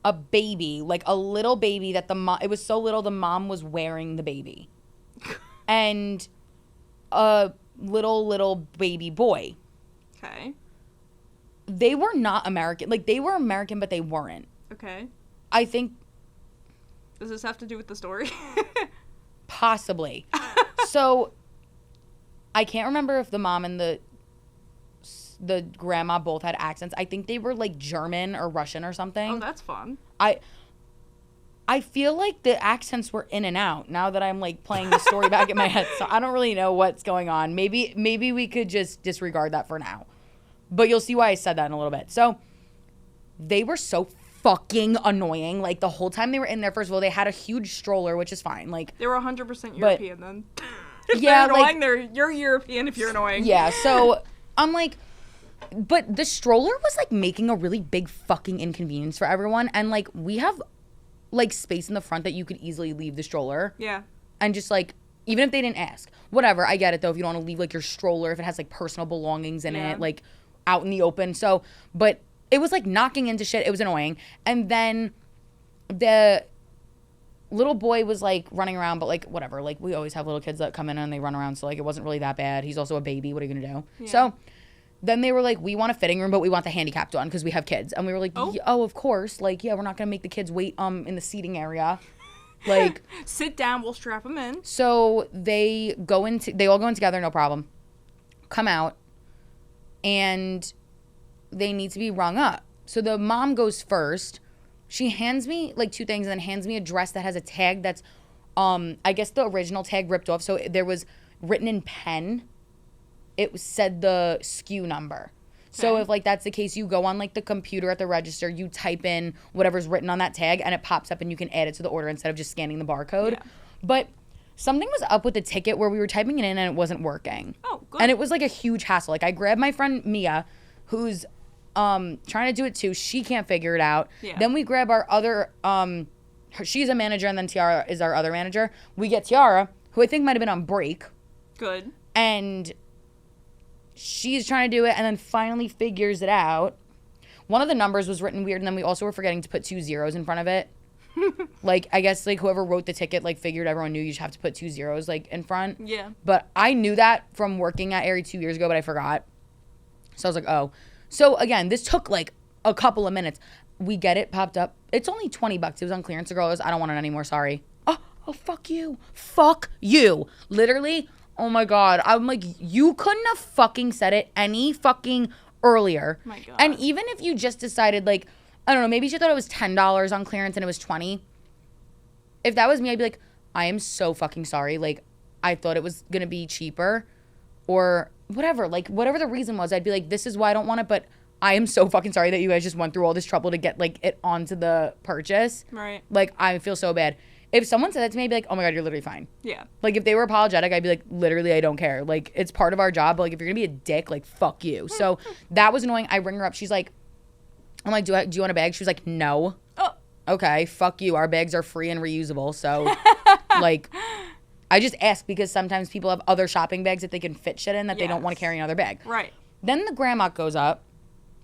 a baby, like a little baby that it was so little the mom was wearing the baby. And a little baby boy. Okay. They were not American. Like, they were American, but they weren't. Okay. I think. Does this have to do with the story? Possibly. So, I can't remember if the mom and the grandma both had accents. I think they were like German or Russian or something. Oh, that's fun. I feel like the accents were in and out now that I'm like playing the story back in my head. So I don't really know what's going on. Maybe we could just disregard that for now. But you'll see why I said that in a little bit. So they were so fucking annoying. Like the whole time they were in there, first of all, they had a huge stroller, which is fine. Like they were 100% European then. If yeah, they're annoying, you're European if you're annoying. Yeah, so I'm like, but the stroller was, like, making a really big fucking inconvenience for everyone. And, like, we have, like, space in the front that you could easily leave the stroller. Yeah. And just, like, even if they didn't ask. Whatever, I get it, though, if you don't want to leave, like, your stroller, if it has, like, personal belongings in it, like, out in the open. So, but it was, like, knocking into shit. It was annoying. And then the little boy was, like, running around, but, like, whatever. Like, we always have little kids that come in and they run around, so, like, it wasn't really that bad. He's also a baby. What are you going to do? Yeah. So then they were like, we want a fitting room, but we want the handicapped one because we have kids. And we were like, oh, of course. Like, yeah, we're not going to make the kids wait in the seating area. Like, sit down, we'll strap them in. So they all go in together, no problem. Come out, and they need to be rung up. So the mom goes first. She hands me, like, 2 things and then hands me a dress that has a tag that's I guess the original tag ripped off. So there was written in pen. It said the SKU number. So if like that's the case, you go on like the computer at the register, you type in whatever's written on that tag and it pops up and you can add it to the order instead of just scanning the barcode. Yeah. But something was up with the ticket where we were typing it in and it wasn't working. Oh, good. And it was like a huge hassle. Like I grabbed my friend Mia, who's trying to do it too. She can't figure it out. Yeah. Then we grab our other she's a manager and then Tiara is our other manager. We get Tiara, who I think might have been on break. Good. And she's trying to do it and then finally figures it out. One of the numbers was written weird and then we also were forgetting to put 2 zeros in front of it. Like, I guess, like, whoever wrote the ticket, like, figured everyone knew you just have to put 2 zeros, like, in front. Yeah. But I knew that from working at Aerie 2 years ago, but I forgot. So I was like, oh. So, again, this took, like, a couple of minutes. We get it popped up. It's only $20. It was on clearance. The girl goes, I don't want it anymore. Sorry. Oh, fuck you. Fuck you. Literally. Oh my God. I'm like, you couldn't have fucking said it any fucking earlier. My God. And even if you just decided, like, I don't know, maybe she thought it was $10 on clearance and it was $20. If that was me, I'd be like, I am so fucking sorry. Like, I thought it was going to be cheaper or whatever. Like, whatever the reason was, I'd be like, this is why I don't want it, but I am so fucking sorry that you guys just went through all this trouble to get, like, it onto the purchase. Right. Like, I feel so bad. If someone said that to me, I'd be like, oh my God, you're literally fine. Yeah. Like, if they were apologetic, I'd be like, literally, I don't care. Like, it's part of our job. But, like, if you're going to be a dick, like, fuck you. So, that was annoying. I ring her up. She's like, I'm like, do you want a bag? She was like, no. Oh. Okay, fuck you. Our bags are free and reusable. So, like, I just ask because sometimes people have other shopping bags that they can fit shit in that they don't want to carry another bag. Right. Then the grandma goes up.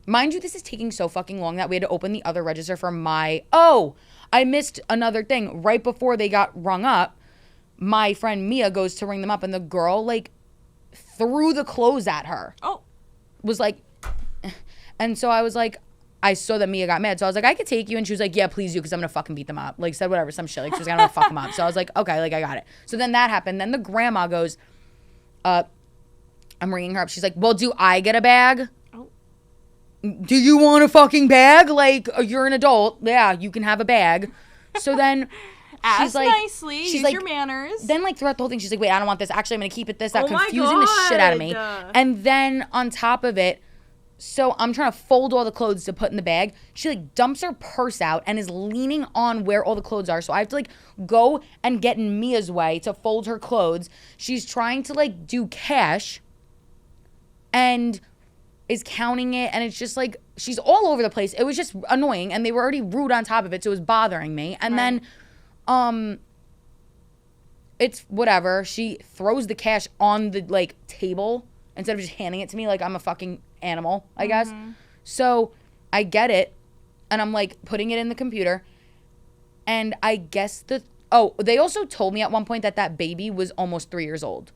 Mind you, this is taking so fucking long that we had to open the other register for my... Oh, I missed another thing. Right before they got rung up, my friend Mia goes to ring them up, and the girl, like, threw the clothes at her. Oh. Was like... And so I was like... I saw that Mia got mad, so I was like, I could take you, and she was like, yeah, please do, because I'm gonna fucking beat them up. Like, said whatever, some shit. Like, she was gonna fuck them up. So I was like, okay, like, I got it. So then that happened. Then the grandma goes, I'm ringing her up. She's like, well, do I get a bag? Oh. Do you want a fucking bag? Like, you're an adult. Yeah, you can have a bag. So then... Ask like, nicely, use like, your manners. Then, like, throughout the whole thing, she's like, wait, I don't want this. Actually, I'm gonna keep it this, that, confusing the shit out of me. And then, on top of it, so I'm trying to fold all the clothes to put in the bag. She, like, dumps her purse out and is leaning on where all the clothes are. So I have to, like, go and get in Mia's way to fold her clothes. She's trying to, like, do cash and is counting it. And it's just, like, she's all over the place. It was just annoying. And they were already rude on top of it. So it was bothering me. And then, it's whatever. She throws the cash on the, like, table instead of just handing it to me like I'm a fucking animal, I guess. So I get it, and I'm like putting it in the computer, and I guess they also told me at one point that baby was almost 3 years old.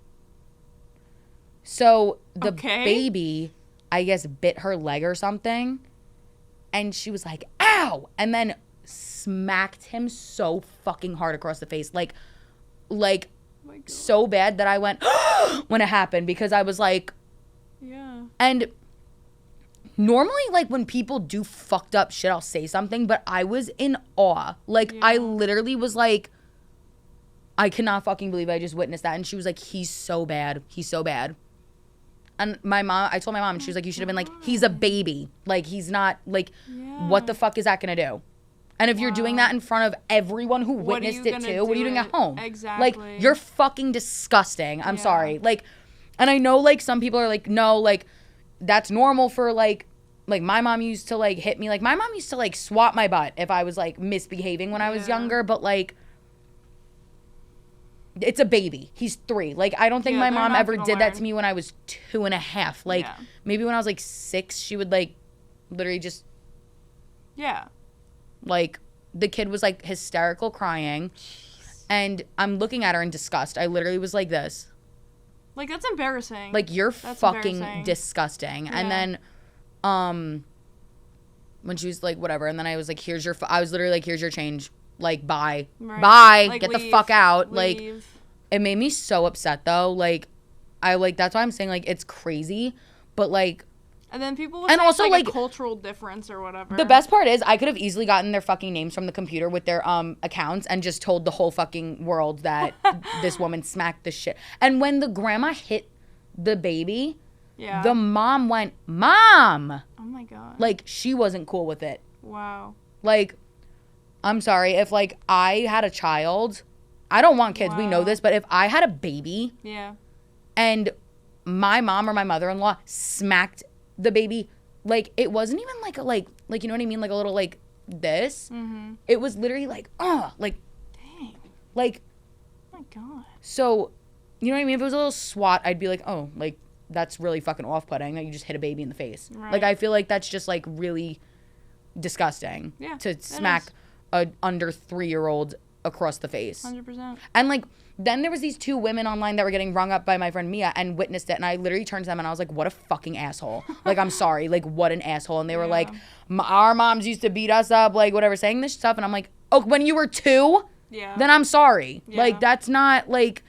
So the baby, I guess, bit her leg or something, and she was like, ow, and then smacked him so fucking hard across the face, like so bad that I went when it happened, because I was like, yeah. And normally, like, when people do fucked up shit, I'll say something, but I was in awe. Like, yeah. I literally was like, I cannot fucking believe I just witnessed that. And she was like, he's so bad. He's so bad. And I told my mom, and she was like, you should have been like, he's a baby. Like, he's not, like, what the fuck is that gonna do? And if you're doing that in front of everyone who witnessed it too, what are you doing at home? Exactly. Like, you're fucking disgusting. I'm sorry. Like, and I know, like, some people are like, no, like, that's normal for, like my mom used to, like, hit me. Like, my mom used to, like, swat my butt if I was, like, misbehaving when I was younger. But, like, it's a baby. He's 3. Like, I don't think my mom ever did that to me when I was 2.5. Like, maybe when I was, like, 6, she would, like, literally just... Yeah. Like, the kid was, like, hysterical crying. Jeez. And I'm looking at her in disgust. I literally was like this. Like, that's embarrassing. Like, you're fucking disgusting. Yeah. And then, when she was like, whatever, and then I was like, I was literally like, here's your change. Like, bye. Right. Bye. Like, get the fuck out. Leave. Like, it made me so upset, though. Like, that's why I'm saying, like, it's crazy. But, like, And then people will say also, it's like a cultural difference or whatever. The best part is I could have easily gotten their fucking names from the computer with their accounts and just told the whole fucking world that this woman smacked the shit. And when the grandma hit the baby, the mom went, Mom! Oh my God. Like, she wasn't cool with it. Wow. Like, I'm sorry, if, like, I had a child, I don't want kids, we know this, but if I had a baby and my mom or my mother-in-law smacked the baby, like, it wasn't even like a, like you know what I mean, like a little, like, this. Mm-hmm. It was literally like, like, dang, like, oh my God. So, you know what I mean? If it was a little swat, I'd be like, oh, like, that's really fucking off-putting that you just hit a baby in the face. Right. Like, I feel like that's just, like, really disgusting to smack a under 3-year-old across the face. 100%. And, like, then there was these 2 women online that were getting rung up by my friend Mia and witnessed it. And I literally turned to them and I was like, what a fucking asshole. Like, I'm sorry. Like, what an asshole. And they were like, our moms used to beat us up, like, whatever, saying this stuff. And I'm like, oh, when you were 2? Yeah. Then I'm sorry. Yeah. Like, that's not, like,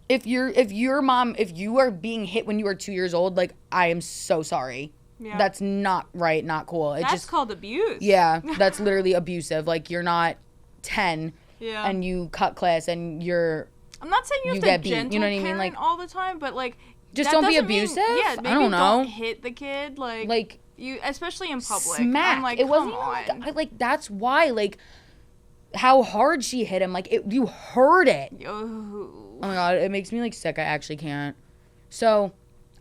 if you are being hit when you are 2 years old, like, I am so sorry. Yeah. That's not right, not cool. That's called abuse. Yeah, that's literally abusive. Like, you're not 10. Yeah. And you cut class and I'm not saying you have to gentle, you know what I mean, like all the time, but like just don't be abusive. Maybe I don't know. Don't hit the kid, like you, especially in public. Smack. I'm like, it wasn't even like that's why, like, how hard she hit him, like you heard it. Oh my God, it makes me like sick. I actually can't. So,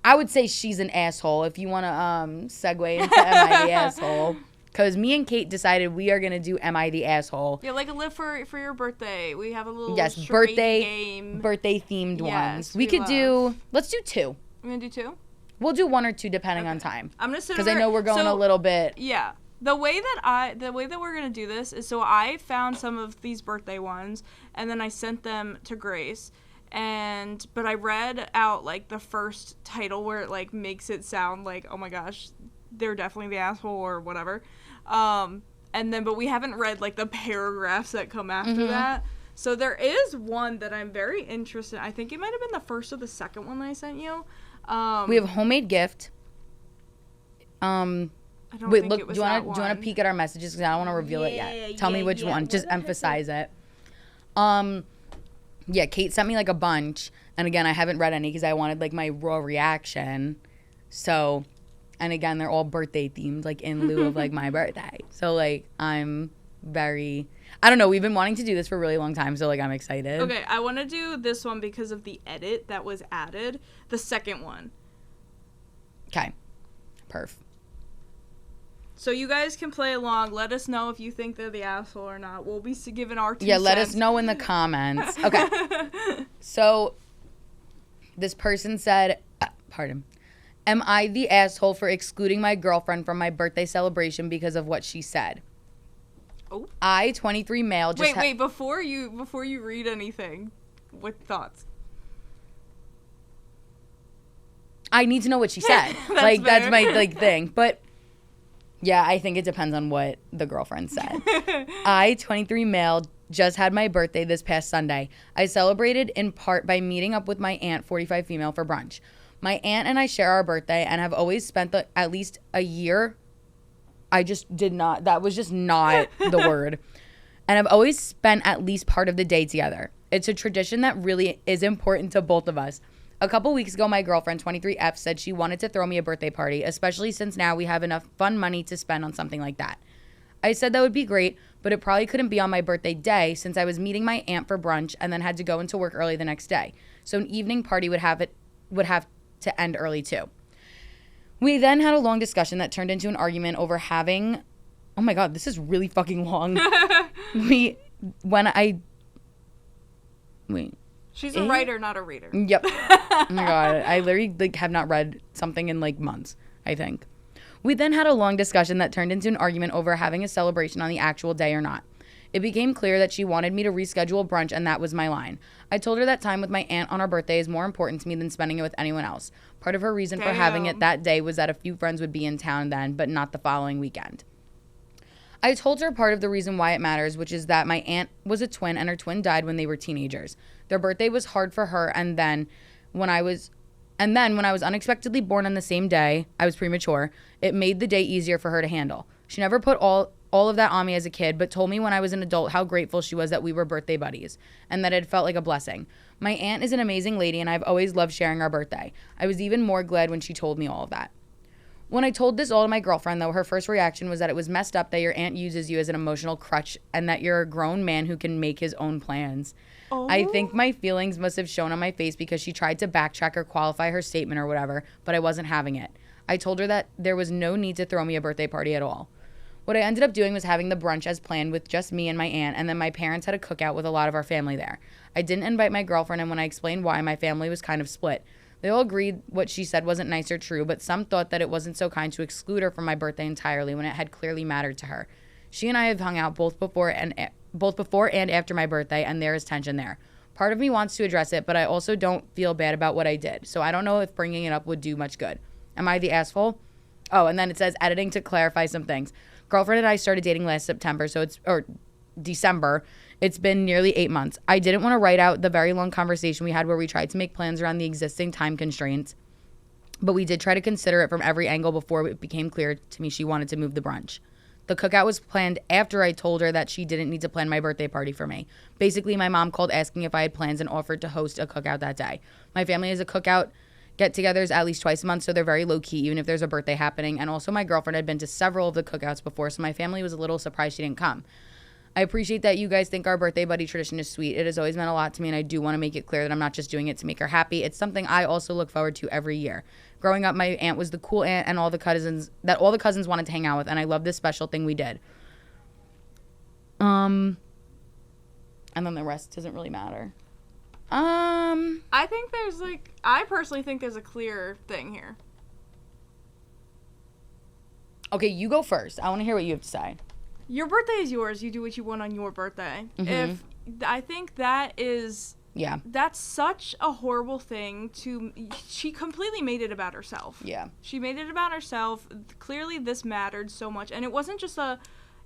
I would say she's an asshole. If you want to segue into Am I the Asshole? Because me and Cait decided we are going to do Am I the Asshole? Yeah, like a live for your birthday. We have a little birthday game. Birthday themed ones. We could do, let's do 2. We're going to do 2? We'll do 1 or 2 depending on time. I'm going to because I know we're going a little bit. Yeah. The way that we're going to do this is, so I found some of these birthday ones and then I sent them to Grace. But I read out like the first title where it like makes it sound like, oh my gosh, they're definitely the asshole or whatever. But we haven't read like the paragraphs that come after that. So there is one that I'm very interested in. I think it might have been the first or the second one that I sent you. We have homemade gift. I don't think look, it was do you want to peek at our messages? Because I don't want to reveal it yet. Tell me which one. Just emphasize it. Yeah, Cait sent me like a bunch. And again, I haven't read any because I wanted like my raw reaction. So, and again, they're all birthday themed, like in lieu of like my birthday. So like, I'm very, I don't know. We've been wanting to do this for a really long time. So like, I'm excited. Okay, I want to do this one because of the edit that was added. The second one. Okay. Perf. So you guys can play along. Let us know if you think they're the asshole or not. We'll be giving our 2 cents. Let us know in the comments. Okay. So this person said, am I the asshole for excluding my girlfriend from my birthday celebration because of what she said? Oh. I, 23 male, just wait, before you read anything, what thoughts? I need to know what she said. That's my like thing. But yeah, I think it depends on what the girlfriend said. I, 23 male, just had my birthday this past Sunday. I celebrated in part by meeting up with my aunt, 45 female, for brunch. My aunt and I share our birthday and have always spent at least a year. I just did not. That was just not the word. And I've always spent at least part of the day together. It's a tradition that really is important to both of us. A couple weeks ago, my girlfriend, 23F, said she wanted to throw me a birthday party, especially since now we have enough fun money to spend on something like that. I said that would be great, but it probably couldn't be on my birthday day since I was meeting my aunt for brunch and then had to go into work early the next day. So an evening party would have to end early too. We then had a long discussion that turned into an argument over having, oh my God, this is really fucking long. She's a writer, not a reader. Yep. Oh my God. I literally have not read something in months, I think. We then had a long discussion that turned into an argument over having a celebration on the actual day or not. It became clear that she wanted me to reschedule brunch, and that was my line. I told her that time with my aunt on our birthday is more important to me than spending it with anyone else. Part of her reason for having it that day was that a few friends would be in town then, but not the following weekend. I told her part of the reason why it matters, which is that my aunt was a twin and her twin died when they were teenagers. Their birthday was hard for her, and And then when I was unexpectedly born on the same day, I was premature, it made the day easier for her to handle. She never put all of that on me as a kid, but told me when I was an adult how grateful she was that we were birthday buddies and that it felt like a blessing. My aunt is an amazing lady, and I've always loved sharing our birthday. I was even more glad when she told me all of that. When I told this all to my girlfriend, though, her first reaction was that it was messed up that your aunt uses you as an emotional crutch and that you're a grown man who can make his own plans. Oh. I think my feelings must have shown on my face because she tried to backtrack or qualify her statement or whatever, but I wasn't having it. I told her that there was no need to throw me a birthday party at all. What I ended up doing was having the brunch as planned with just me and my aunt, and then my parents had a cookout with a lot of our family there. I didn't invite my girlfriend, and when I explained why, my family was kind of split. They all agreed what she said wasn't nice or true, but some thought that it wasn't so kind to exclude her from my birthday entirely when it had clearly mattered to her. She and I have hung out both before and after my birthday, and there is tension there. Part of me wants to address it, but I also don't feel bad about what I did, so I don't know if bringing it up would do much good. Am I the asshole? Oh, and then it says editing to clarify some things. Girlfriend and I started dating last September, or December. It's been nearly 8 months. I didn't want to write out the very long conversation we had where we tried to make plans around the existing time constraints, but we did try to consider it from every angle before it became clear to me she wanted to move the brunch. The cookout was planned after I told her that she didn't need to plan my birthday party for me. Basically, my mom called asking if I had plans and offered to host a cookout that day. My family has a cookout get-togethers at least twice a month, so they're very low-key, even if there's a birthday happening. And also, my girlfriend had been to several of the cookouts before, so my family was a little surprised she didn't come. I appreciate that you guys think our birthday buddy tradition is sweet. It has always meant a lot to me, and I do want to make it clear that I'm not just doing it to make her happy. It's something I also look forward to every year. Growing up, my aunt was the cool aunt and all the cousins wanted to hang out with, and I love this special thing we did. And then the rest doesn't really matter. I think I personally think there's a clear thing here. Okay, you go first. I want to hear what you have to say. Your birthday is yours. You do what you want on your birthday. Mm-hmm. I think that is... Yeah. That's such a horrible thing she completely made it about herself. Yeah. She made it about herself. Clearly this mattered so much. And it wasn't just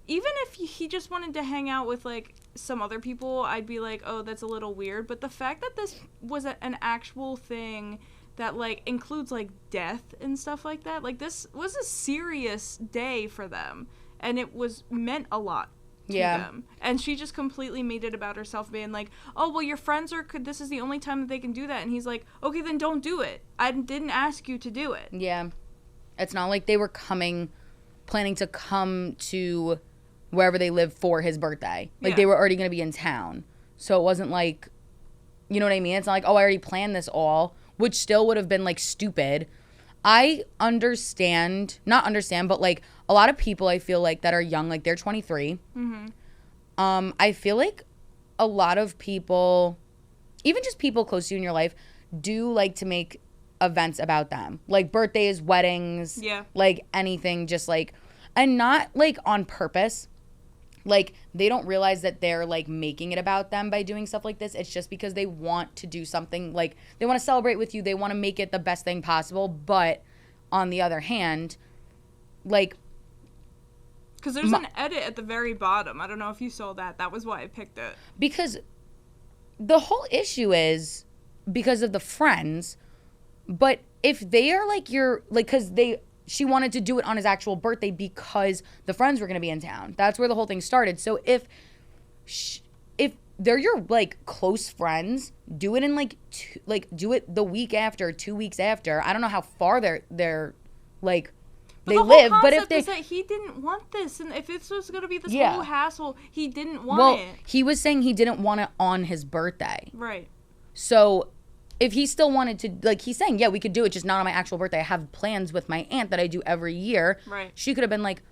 even if he just wanted to hang out with, like, some other people, I'd be like, oh, that's a little weird. But the fact that this was an actual thing that, like, includes, like, death and stuff like that, like, this was a serious day for them. And it meant a lot to them. And she just completely made it about herself, being like, oh, well, your friends this is the only time that they can do that. And he's like, okay, then don't do it. I didn't ask you to do it. Yeah. It's not like they were planning to come to wherever they live for his birthday. Like, they were already going to be in town. So it wasn't like, you know what I mean? It's not like, oh, I already planned this all, which still would have been, like, stupid. I not understand, but, like, a lot of people I feel like that are young, like, they're 23. Mm-hmm. I feel like a lot of people, even just people close to you in your life, do like to make events about them. Like, birthdays, weddings, like, anything, just, like, and not, like, on purpose. Like, they don't realize that they're, like, making it about them by doing stuff like this. It's just because they want to do something, like, they want to celebrate with you. They want to make it the best thing possible. But on the other hand, like... Because there's an edit at the very bottom. I don't know if you saw that. That was why I picked it. Because the whole issue is because of the friends. But if they are, like, because she wanted to do it on his actual birthday because the friends were going to be in town. That's where the whole thing started. So if they're your, like, close friends, do it in, like, do it the week after, 2 weeks after. I don't know how far they're like, but they the live. Whole but if they... is that he didn't want this. And if this was going to be this whole hassle, he didn't want it. Well, he was saying he didn't want it on his birthday. Right. So... if he still wanted to, like, he's saying, yeah, we could do it, just not on my actual birthday. I have plans with my aunt that I do every year. Right. She could have been like,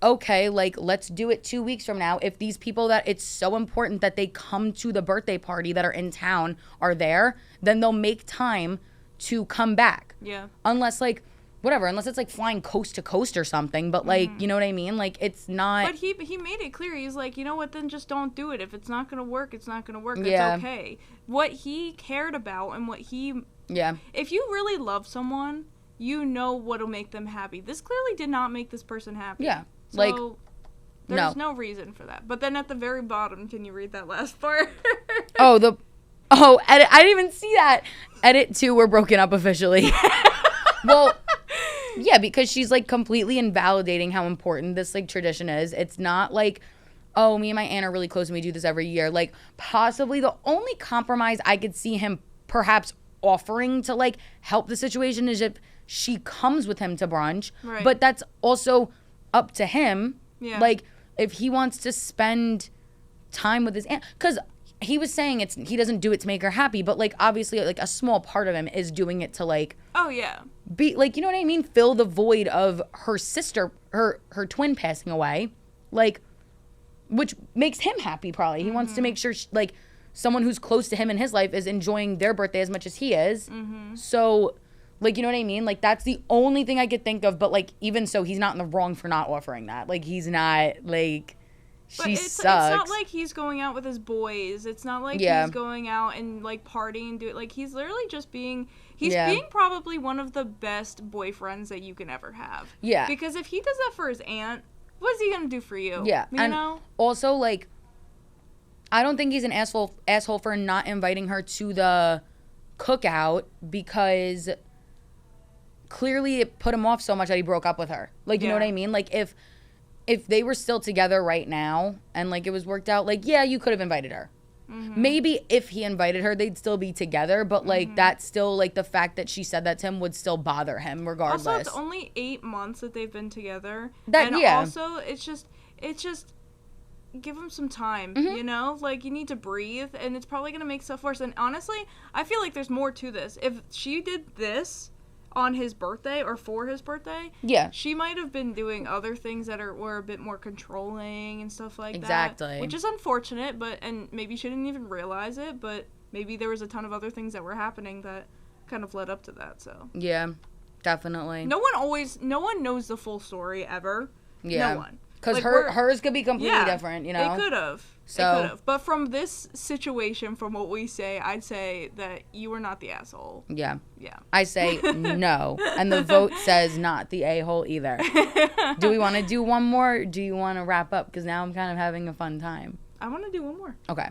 okay, like, let's do it 2 weeks from now. If these people that it's so important that they come to the birthday party that are in town are there, then they'll make time to come back. Yeah. Unless, like, whatever, unless it's, like, flying coast to coast or something. But, like, you know what I mean? Like, it's not... But he made it clear. He's like, you know what, then just don't do it. If it's not going to work, it's not going to work. It's okay. What he cared about and what he... Yeah. If you really love someone, you know what'll make them happy. This clearly did not make this person happy. Yeah. So, like, there's no reason for that. But then at the very bottom, can you read that last part? Oh, edit. I didn't even see that. Edit 2, we're broken up officially. Well, yeah, because she's like completely invalidating how important this like tradition is. It's not like, oh, me and my aunt are really close and we do this every year. Like, possibly the only compromise I could see him perhaps offering to like help the situation is if she comes with him to brunch. Right. But that's also up to him. Yeah. Like, if he wants to spend time with his aunt, because he was saying he doesn't do it to make her happy, but like obviously like a small part of him is doing it to like, oh yeah, be like, you know what I mean, fill the void of her sister, her twin passing away, like, which makes him happy probably. He wants to make sure like someone who's close to him in his life is enjoying their birthday as much as he is. So like, you know what I mean, like that's the only thing I could think of. But like, even so, he's not in the wrong for not offering that. Like, he's not like, she sucks. It's not like he's going out with his boys. It's not like he's going out and like partying and do it. Like, he's literally just being, being probably one of the best boyfriends that you can ever have. Yeah. Because if he does that for his aunt, what is he gonna do for you? Yeah. You know? Also, like, I don't think he's an asshole for not inviting her to the cookout, because clearly it put him off so much that he broke up with her. Like, you know what I mean? Like, if they were still together right now and like it was worked out, like, yeah, you could have invited her. Maybe if he invited her, they'd still be together, but like that's still like the fact that she said that to him would still bother him regardless. Also, it's only 8 months that they've been together. Also, it's just give him some time, you know? Like, you need to breathe, and it's probably going to make stuff worse. And honestly, I feel like there's more to this. If she did this on his birthday or for his birthday, she might have been doing other things that were a bit more controlling and stuff like that. Exactly. Which is unfortunate, and maybe she didn't even realize it, but maybe there was a ton of other things that were happening that kind of led up to that, so. Yeah, definitely. No one knows the full story ever. Yeah. No one. Because like hers could be completely different, you know? It could have. So. But from this situation, from what we say, I'd say that you were not the asshole. Yeah. Yeah. I say no. And the vote says not the a-hole either. Do we want to do one more? Or do you want to wrap up? Because now I'm kind of having a fun time. I want to do one more. Okay.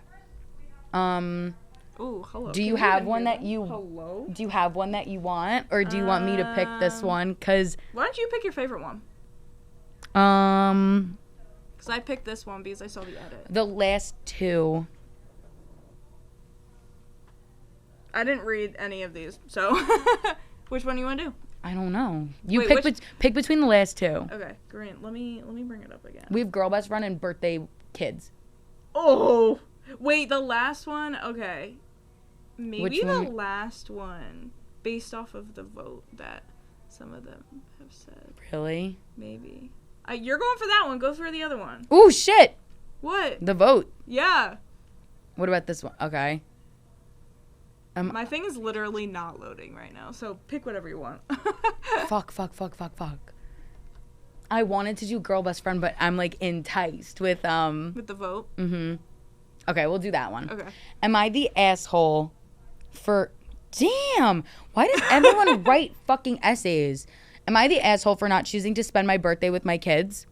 Ooh, hello. Do you have one that you... Hello? Do you have one that you want? Or do you want me to pick this one? Because... Why don't you pick your favorite one? Because I picked this one because I saw the edit. The last two. I didn't read any of these, so which one do you want to do? I don't know. You pick between the last two. Okay, great. Let me bring it up again. We have girl best friend and birthday kids. Oh, wait, the last one. Okay, maybe the last one, based off of the vote that some of them have said. Really? Maybe. You're going for that one. Go for the other one. Ooh, shit. What? The vote. Yeah. What about this one? Okay. My thing is literally not loading right now, so pick whatever you want. Fuck. I wanted to do girl best friend, but I'm like enticed with With the vote? Okay, we'll do that one. Okay. Am I the asshole for... Damn! Why does everyone write fucking essays? Am I the asshole for not choosing to spend my birthday with my kids?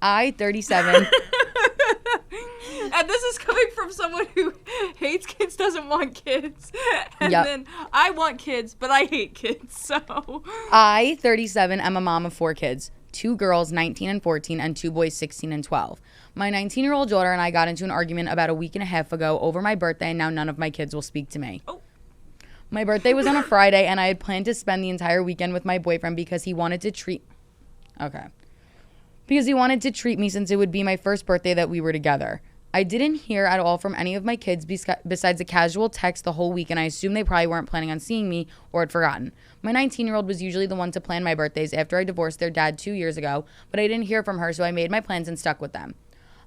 I, 37. And this is coming from someone who hates kids, doesn't want kids. And then I want kids, but I hate kids, so. I, 37, am a mom of 4 kids. 2 girls, 19 and 14, and 2 boys, 16 and 12. My 19-year-old daughter and I got into an argument about a week and a half ago over my birthday, and now none of my kids will speak to me. Oh. My birthday was on a Friday, and I had planned to spend the entire weekend with my boyfriend because he wanted to treat... Okay. Because he wanted to treat me since it would be my first birthday that we were together. I didn't hear at all from any of my kids besides a casual text the whole week, and I assumed they probably weren't planning on seeing me or had forgotten. My 19-year-old was usually the one to plan my birthdays after I divorced their dad 2 years ago, but I didn't hear from her, so I made my plans and stuck with them.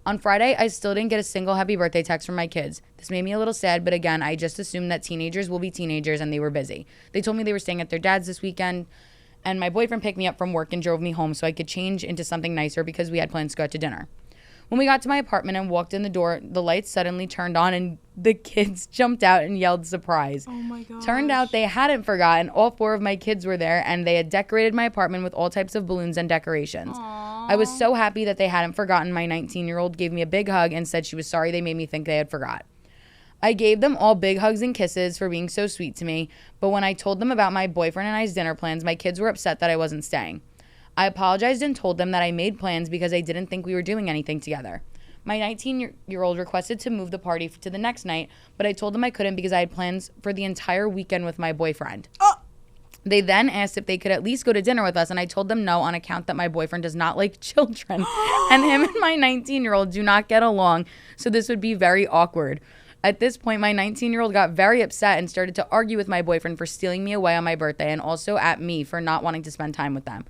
On Friday, I still didn't get a single happy birthday text from my kids. This made me a little sad, but again, I just assumed that teenagers will be teenagers, and they were busy. They told me they were staying at their dad's this weekend, and my boyfriend picked me up from work and drove me home so I could change into something nicer because we had plans to go out to dinner. When we got to my apartment and walked in the door, the lights suddenly turned on and the kids jumped out and yelled surprise. Oh my gosh. Turned out they hadn't forgotten. All 4 of my kids were there, and they had decorated my apartment with all types of balloons and decorations. Aww. I was so happy that they hadn't forgotten. My 19-year-old gave me a big hug and said she was sorry they made me think they had forgot. I gave them all big hugs and kisses for being so sweet to me, but when I told them about my boyfriend and I's dinner plans, my kids were upset that I wasn't staying. I apologized and told them that I made plans because I didn't think we were doing anything together. My 19-year-old requested to move the party to the next night, but I told them I couldn't because I had plans for the entire weekend with my boyfriend. Oh! They then asked if they could at least go to dinner with us, and I told them no on account that my boyfriend does not like children, and him and my 19-year-old do not get along, so this would be very awkward. At this point, my 19-year-old got very upset and started to argue with my boyfriend for stealing me away on my birthday and also at me for not wanting to spend time with them.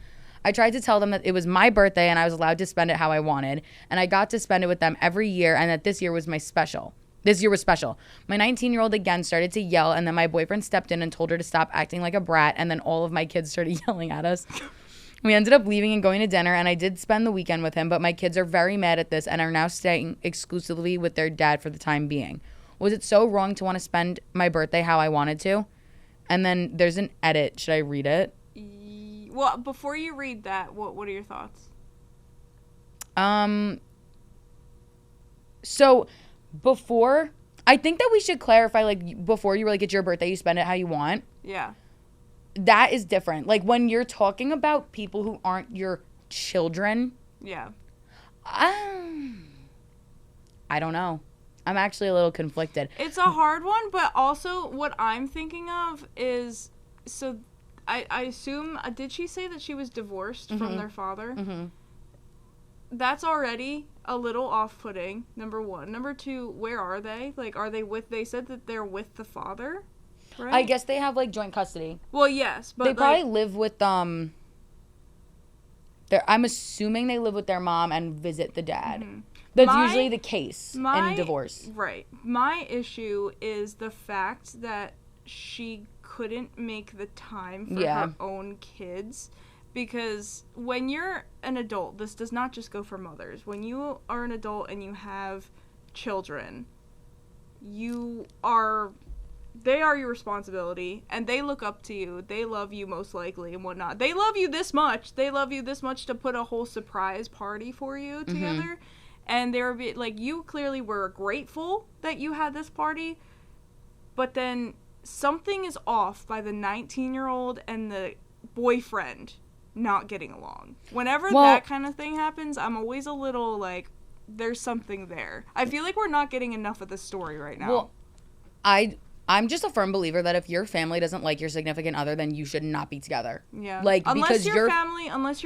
I tried to tell them that it was my birthday and I was allowed to spend it how I wanted, and I got to spend it with them every year, and that this year was special. My 19-year-old again started to yell, and then my boyfriend stepped in and told her to stop acting like a brat, and then all of my kids started yelling at us. We ended up leaving and going to dinner, and I did spend the weekend with him, but my kids are very mad at this and are now staying exclusively with their dad for the time being. Was it so wrong to want to spend my birthday how I wanted to? And then there's an edit. Should I read it? Well, before you read that, what are your thoughts? So before, I think that we should clarify, like, before you were like, it's your birthday, you spend it how you want. Yeah. That is different. Like, when you're talking about people who aren't your children. Yeah. I don't know. I'm actually a little conflicted. It's a hard one, but also what I'm thinking of is, so I assume, did she say that she was divorced from their father? Mm-hmm. That's already a little off-putting, number one. Number two, where are they? Like, are they they said that they're with the father, right? I guess they have, like, joint custody. Well, yes, but they probably live with, I'm assuming they live with their mom and visit the dad. Mm-hmm. That's usually the case in divorce. Right. My issue is the fact that she couldn't make the time for her own kids. Because when you're an adult, this does not just go for mothers. When you are an adult and you have children, they are your responsibility, and they look up to you. They love you most likely and whatnot. They love you this much. They love you this much to put a whole surprise party for you together. Mm-hmm. And they were like, you clearly were grateful that you had this party, but then something is off by the 19-year-old and the boyfriend not getting along. Whenever that kind of thing happens, I'm always a little like, there's something there. I feel like we're not getting enough of this story right now. Well, I'm just a firm believer that if your family doesn't like your significant other, then you should not be together. Yeah. Like, unless your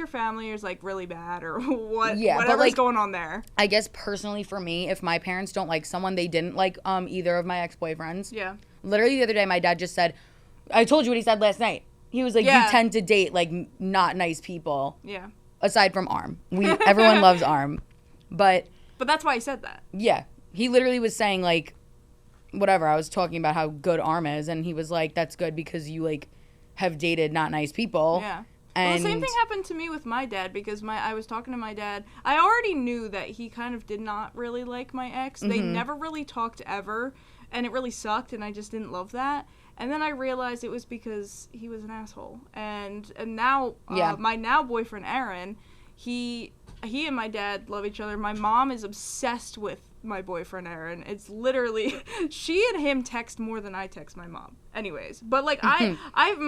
family is like really bad or whatever's going on there. I guess personally for me, if my parents don't like someone, they didn't like either of my ex-boyfriends. Yeah. Literally the other day, my dad just said, I told you what he said last night. He was like, you tend to date like not nice people. Yeah. Aside from Arm. Everyone loves Arm. But that's why he said that. Yeah. He literally was saying like, whatever, I was talking about how good Arm is, and he was like, that's good because you like have dated not nice people. Yeah. And well, the same thing happened to me with my dad, because I was talking to my dad. I already knew that he kind of did not really like my ex. Mm-hmm. They never really talked ever, and it really sucked, and I just didn't love that. And then I realized it was because he was an asshole. And now my now boyfriend Aaron, he and my dad love each other. My mom is obsessed with my boyfriend Aaron. It's literally, she and him text more than I text my mom. Anyways, but like I'm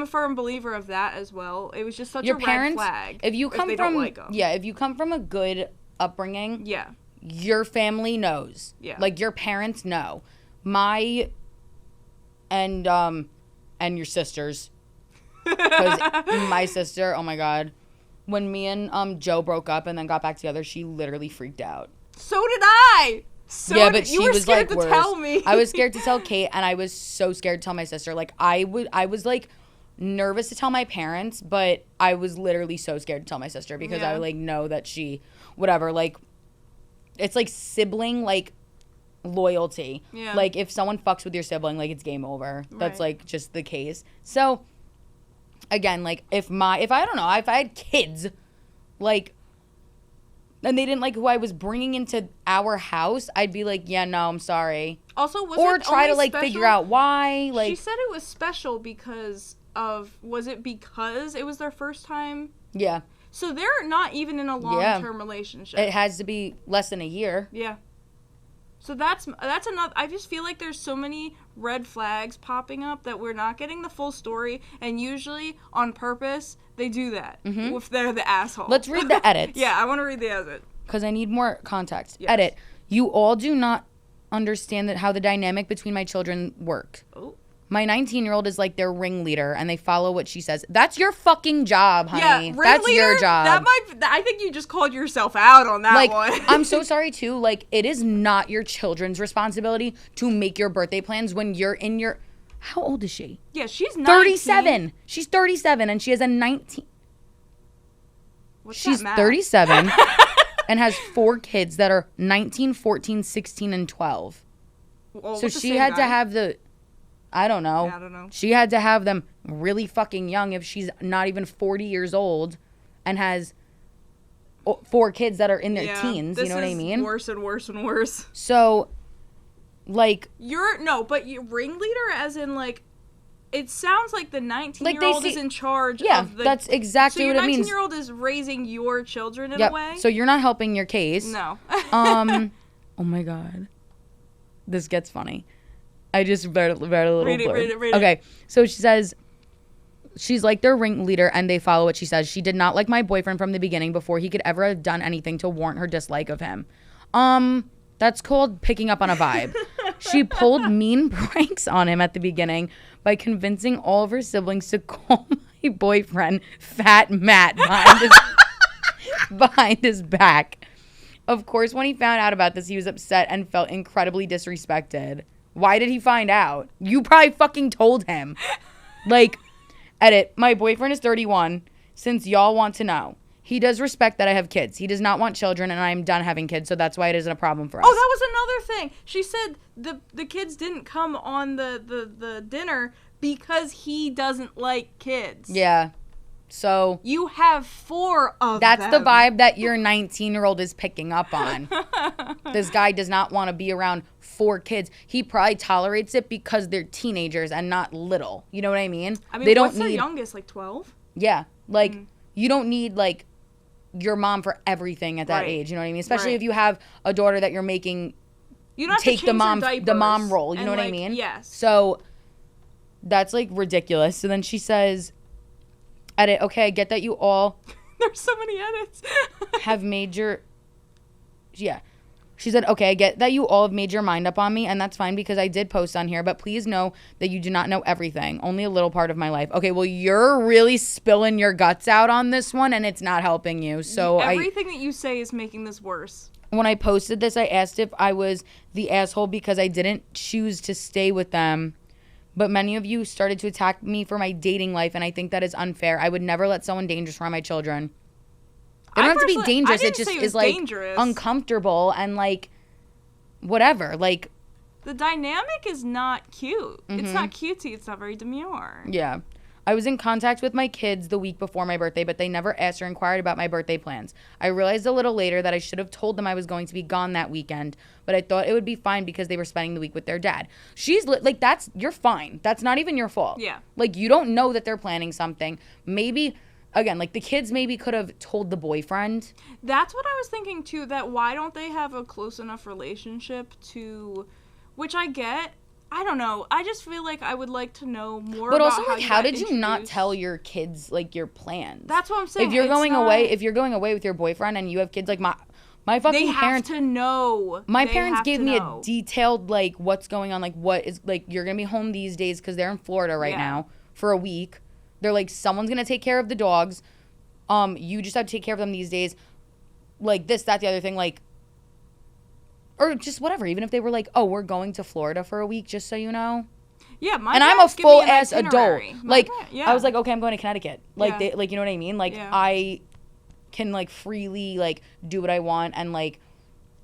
a firm believer of that as well. It was just such a red flag. If you come if you come from a good upbringing, your family knows. Yeah. Like your parents know. And your sisters. Because my sister, oh my God, when me and Joe broke up and then got back together, she literally freaked out. So did I. But she was scared to tell me. I was scared to tell Cait, and I was so scared to tell my sister. Like I was like nervous to tell my parents, but I was literally so scared to tell my sister because I like know that she, whatever, like it's like sibling like loyalty. Yeah. Like if someone fucks with your sibling, like it's game over. Right. That's like just the case. So again, like if I had kids, like, and they didn't like who I was bringing into our house, I'd be like, yeah, no, I'm sorry. Also, try to like special? Figure out why. Like she said it was special because it was their first time? Yeah. So they're not even in a long-term relationship. It has to be less than a year. Yeah. So that's another. I just feel like there's so many red flags popping up that we're not getting the full story, and usually on purpose they do that if they're the asshole. Let's read the edits. Yeah, I want to read the edit because I need more context. Yes. Edit. You all do not understand how the dynamic between my children work. Oh. My 19-year-old is like their ringleader, and they follow what she says. That's your fucking job, honey. Yeah, that's your job. I think you just called yourself out on that one. I'm so sorry, too. Like, it is not your children's responsibility to make your birthday plans when you're in your... How old is she? Yeah, she's 19. 37. She's 37, and she has a 19... She's 37 and has 4 kids that are 19, 14, 16, and 12. Well, so she had to have the... I don't know. Yeah, I don't know. She had to have them really fucking young if she's not even 40 years old and has 4 kids that are in their teens. You know what I mean? Worse and worse and worse. So, like... But you're ringleader as in, like... It sounds like the 19-year-old is in charge of the... Yeah, that's exactly what it means. So your 19-year-old is raising your children in a way? So you're not helping your case. No. Oh my God. This gets funny. I just read a little blurb. Read it. Okay, so she says, she's like their ringleader, and they follow what she says. She did not like my boyfriend from the beginning before he could ever have done anything to warrant her dislike of him. That's called picking up on a vibe. She pulled mean pranks on him at the beginning by convincing all of her siblings to call my boyfriend Fat Matt behind his back. Of course, when he found out about this, he was upset and felt incredibly disrespected. Why did he find out? You probably fucking told him. Like, edit. My boyfriend is 31, since y'all want to know. He does respect that I have kids. He does not want children, and I am done having kids, so that's why it isn't a problem for us. Oh, that was another thing. She said the kids didn't come on the dinner because he doesn't like kids. Yeah. So you have 4 of that's them. the vibe that your 19-year-old is picking up on. This guy does not want to be around 4 kids. He probably tolerates it because they're teenagers and not little. You know what I mean? They don't what's their youngest, like 12? Yeah. Like, you don't need, like, your mom for everything at that age. You know what I mean? Especially if you have a daughter that you're making take the mom role. You know what I mean? Yes. So that's, like, ridiculous. So then she says... Edit. Okay, I get that you all... There's so many edits. have made your... Yeah. She said, okay, I get that you all have made your mind up on me, and that's fine because I did post on here, but please know that you do not know everything. Only a little part of my life. Okay, well, you're really spilling your guts out on this one, and it's not helping you. So everything that you say is making this worse. When I posted this, I asked if I was the asshole because I didn't choose to stay with them. But many of you started to attack me for my dating life, and I think that is unfair. I would never let someone dangerous around my children. They don't have to be dangerous. It just is, like, uncomfortable and, like, whatever. Like, the dynamic is not cute. It's not cutesy. It's not very demure. Yeah. I was in contact with my kids the week before my birthday, but they never asked or inquired about my birthday plans. I realized a little later that I should have told them I was going to be gone that weekend, but I thought it would be fine because they were spending the week with their dad. Like, you're fine. That's not even your fault. Yeah. Like, you don't know that they're planning something. Maybe, again, like, the kids maybe could have told the boyfriend. That's what I was thinking, too, that why don't they have a close enough relationship to, which I get. I don't know. I just feel like I would like to know more about also, like, how did you not tell your kids, like, your plans? That's what I'm saying. If you're going away with your boyfriend and you have kids, like, my fucking parents... They have to know. My parents gave me a detailed, like, what's going on, like, what is, like, you're going to be home these days because they're in Florida right now for a week. They're like, someone's going to take care of the dogs. You just have to take care of them these days. Like, this, that, the other thing, like... Or just whatever, even if they were like, oh, we're going to Florida for a week, just so you know. Yeah, my and I'm a full-ass adult. Like, yeah. I was like, okay, I'm going to Connecticut. Like, yeah. You know what I mean? Like, I can, like, freely, like, do what I want and, like,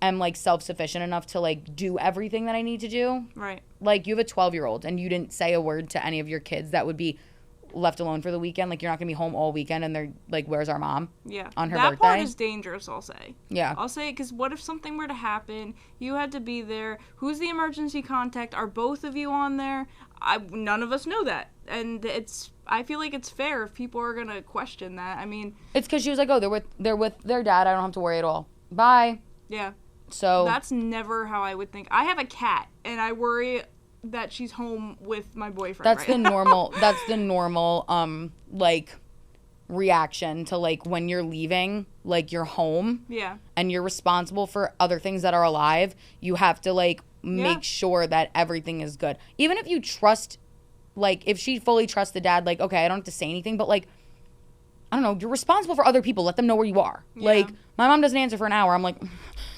am, like, self-sufficient enough to, like, do everything that I need to do. Right. Like, you have a 12-year-old and you didn't say a word to any of your kids that would be left alone for the weekend. Like, you're not going to be home all weekend and they're like, where's our mom? Yeah. On her birthday. That part is dangerous, I'll say. Yeah. I'll say it because what if something were to happen? You had to be there. Who's the emergency contact? Are both of you on there? None of us know that. And I feel like it's fair if people are going to question that. I mean. It's because she was like, oh, they're with their dad. I don't have to worry at all. Bye. Yeah. So that's never how I would think. I have a cat, and I worry that she's home with my boyfriend. That's the normal. That's the normal. Like, reaction to like when you're leaving, like you're home. Yeah. And you're responsible for other things that are alive. You have to like make sure that everything is good. Even if you trust, like if she fully trusts the dad, like okay, I don't have to say anything, but like I don't know, you're responsible for other people. Let them know where you are. Yeah. Like, my mom doesn't answer for an hour. I'm like,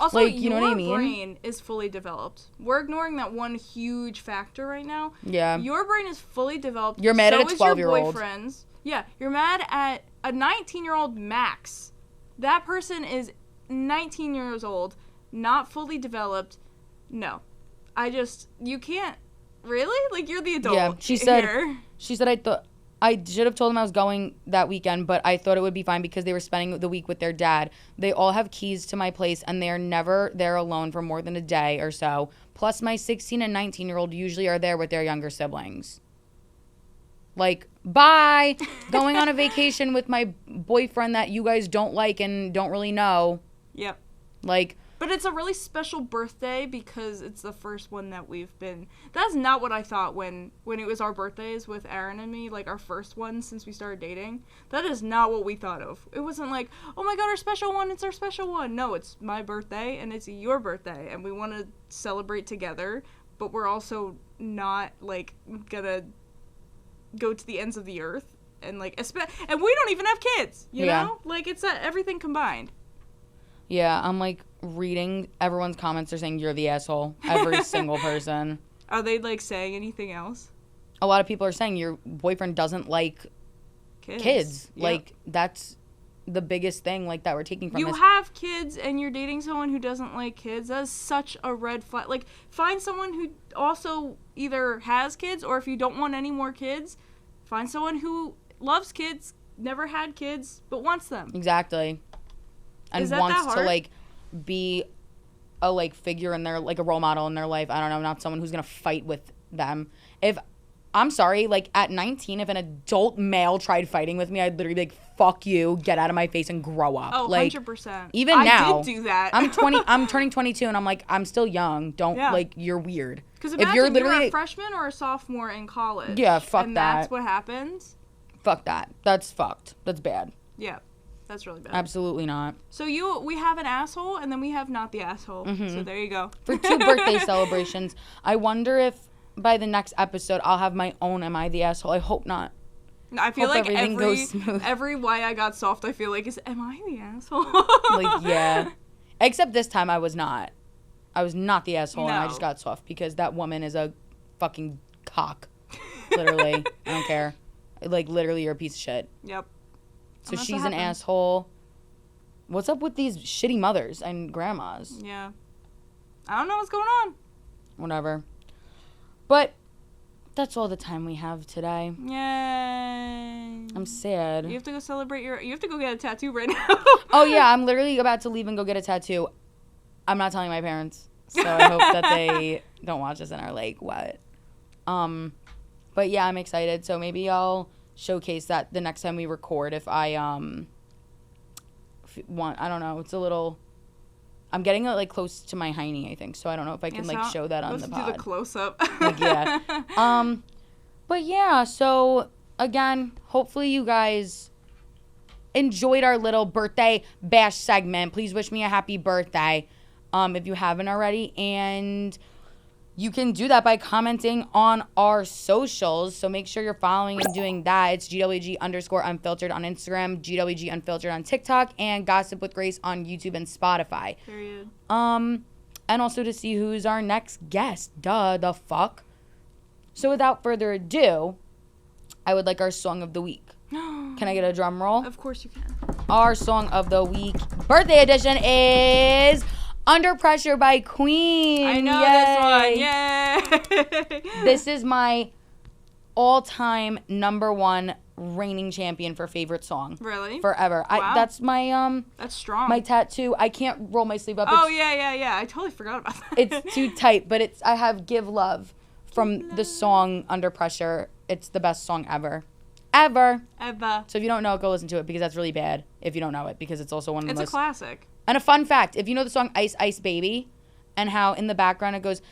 also, like, you know what I mean? Your brain is fully developed. We're ignoring that one huge factor right now. Yeah. Your brain is fully developed. You're mad at a 12-year-old. Your boyfriend's. Yeah, you're mad at a 19-year-old max. That person is 19 years old, not fully developed. No. You can't. Really? Like, you're the adult. Yeah, she said, I should have told them I was going that weekend, but I thought it would be fine because they were spending the week with their dad. They all have keys to my place, and they're never there alone for more than a day or so. Plus, my 16 and 19-year-old usually are there with their younger siblings. Like, bye! Going on a vacation with my boyfriend that you guys don't like and don't really know. Yep. Like... But it's a really special birthday because it's the first one that we've been... That's not what I thought when it was our birthdays with Aaron and me, like our first one since we started dating. That is not what we thought of. It wasn't like, oh my god, our special one, it's our special one. No, it's my birthday and it's your birthday and we want to celebrate together, but we're also not, like, gonna go to the ends of the earth and, like, and we don't even have kids, you know? Like, it's everything combined. Yeah, I'm, like, reading everyone's comments. They're saying you're the asshole. Every single person. Are they, like, saying anything else? A lot of people are saying your boyfriend doesn't like kids. Yep. Like, that's the biggest thing, like, that we're taking from this. You have kids and you're dating someone who doesn't like kids. That is such a red flag. Like, find someone who also either has kids, or if you don't want any more kids, find someone who loves kids, never had kids, but wants them. Exactly. And wants to, like, be a, like, figure in their, like, a role model in their life. I don't know, not someone who's going to fight with them. I'm sorry, like, at 19, if an adult male tried fighting with me, I'd literally be like, fuck you, get out of my face and grow up. Oh, like, 100%. Even now. I did do that. I'm turning 22, and I'm like, I'm still young. Don't, like, you're weird. Because imagine you're a freshman or a sophomore in college. Yeah, fuck that. And that's what happens. Fuck that. That's fucked. That's bad. Yeah. That's really bad. Absolutely not. So we have an asshole, and then we have not the asshole. Mm-hmm. So there you go. For 2 birthday celebrations. I wonder if by the next episode I'll have my own Am I the Asshole? I hope not. I feel like every Why I Got Soft, I feel like, is Am I the Asshole? Like, yeah. Except this time I was not. I was not the asshole, and I just got soft because that woman is a fucking cock. Literally. I don't care. Like, literally, you're a piece of shit. Yep. So she's an asshole. What's up with these shitty mothers and grandmas? Yeah. I don't know what's going on. Whatever. But that's all the time we have today. Yay. I'm sad. You have to go celebrate you have to go get a tattoo right now. Oh, yeah. I'm literally about to leave and go get a tattoo. I'm not telling my parents. So I hope that they don't watch this and are like, what? But yeah, I'm excited. So maybe I'll showcase that the next time we record if I want. I don't know, it's a little, I'm getting it like close to my hiney, I think, so I don't know if I can like show that on the pod. Let's do the close-up. Like, yeah. But yeah, so again, hopefully you guys enjoyed our little birthday bash segment. Please wish me a happy birthday if you haven't already, and you can do that by commenting on our socials. So make sure you're following and doing that. It's GWG_Unfiltered on Instagram, GWG Unfiltered on TikTok, and Gossip with Grace on YouTube and Spotify. Period. And also to see who's our next guest. Duh, the fuck. So without further ado, I would like our song of the week. Can I get a drum roll? Of course you can. Our song of the week, birthday edition, is Under Pressure by Queen. I know this one. Yay. This is my all-time #1 reigning champion for favorite song. Really? Forever. Wow. That's my That's strong. My tattoo. I can't roll my sleeve up. Oh, yeah. I totally forgot about that. It's too tight, but I have Give Love from the song Under Pressure. It's the best song ever. Ever. Ever. So if you don't know it, go listen to it because that's really bad if you don't know it because it's also one of the most... It's a classic. And a fun fact, if you know the song Ice Ice Baby, and how in the background it goes,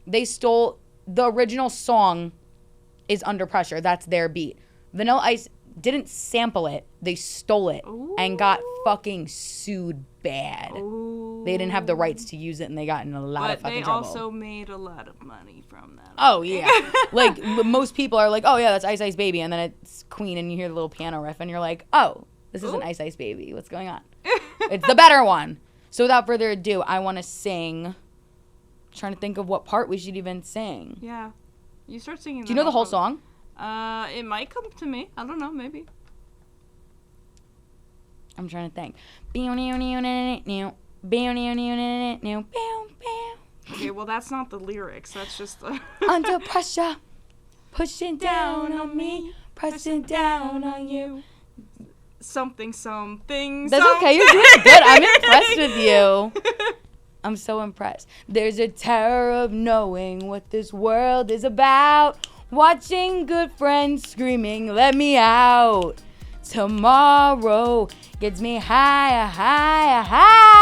they stole, the original song is Under Pressure. That's their beat. Vanilla Ice didn't sample it. They stole it. Ooh. And got fucking sued bad. Ooh. They didn't have the rights to use it, and they got in a lot of fucking trouble. But they also made a lot of money from that. Oh, yeah. Like, most people are like, oh, yeah, that's Ice Ice Baby, and then it's Queen, and you hear the little piano riff, and you're like, oh, this isn't Ice Ice Baby. What's going on? It's the better one. So without further ado, I want to sing. I'm trying to think of what part we should even sing. Yeah. You start singing. Do you know the whole song? It might come to me. I don't know. Maybe. I'm trying to think. Okay, well, that's not the lyrics. That's just the... Under pressure, pushing down on me, pressing down on you. Something. That's okay. You're doing good. I'm impressed with you. I'm so impressed. There's a terror of knowing what this world is about. Watching good friends screaming, let me out. Tomorrow gets me higher, higher, higher.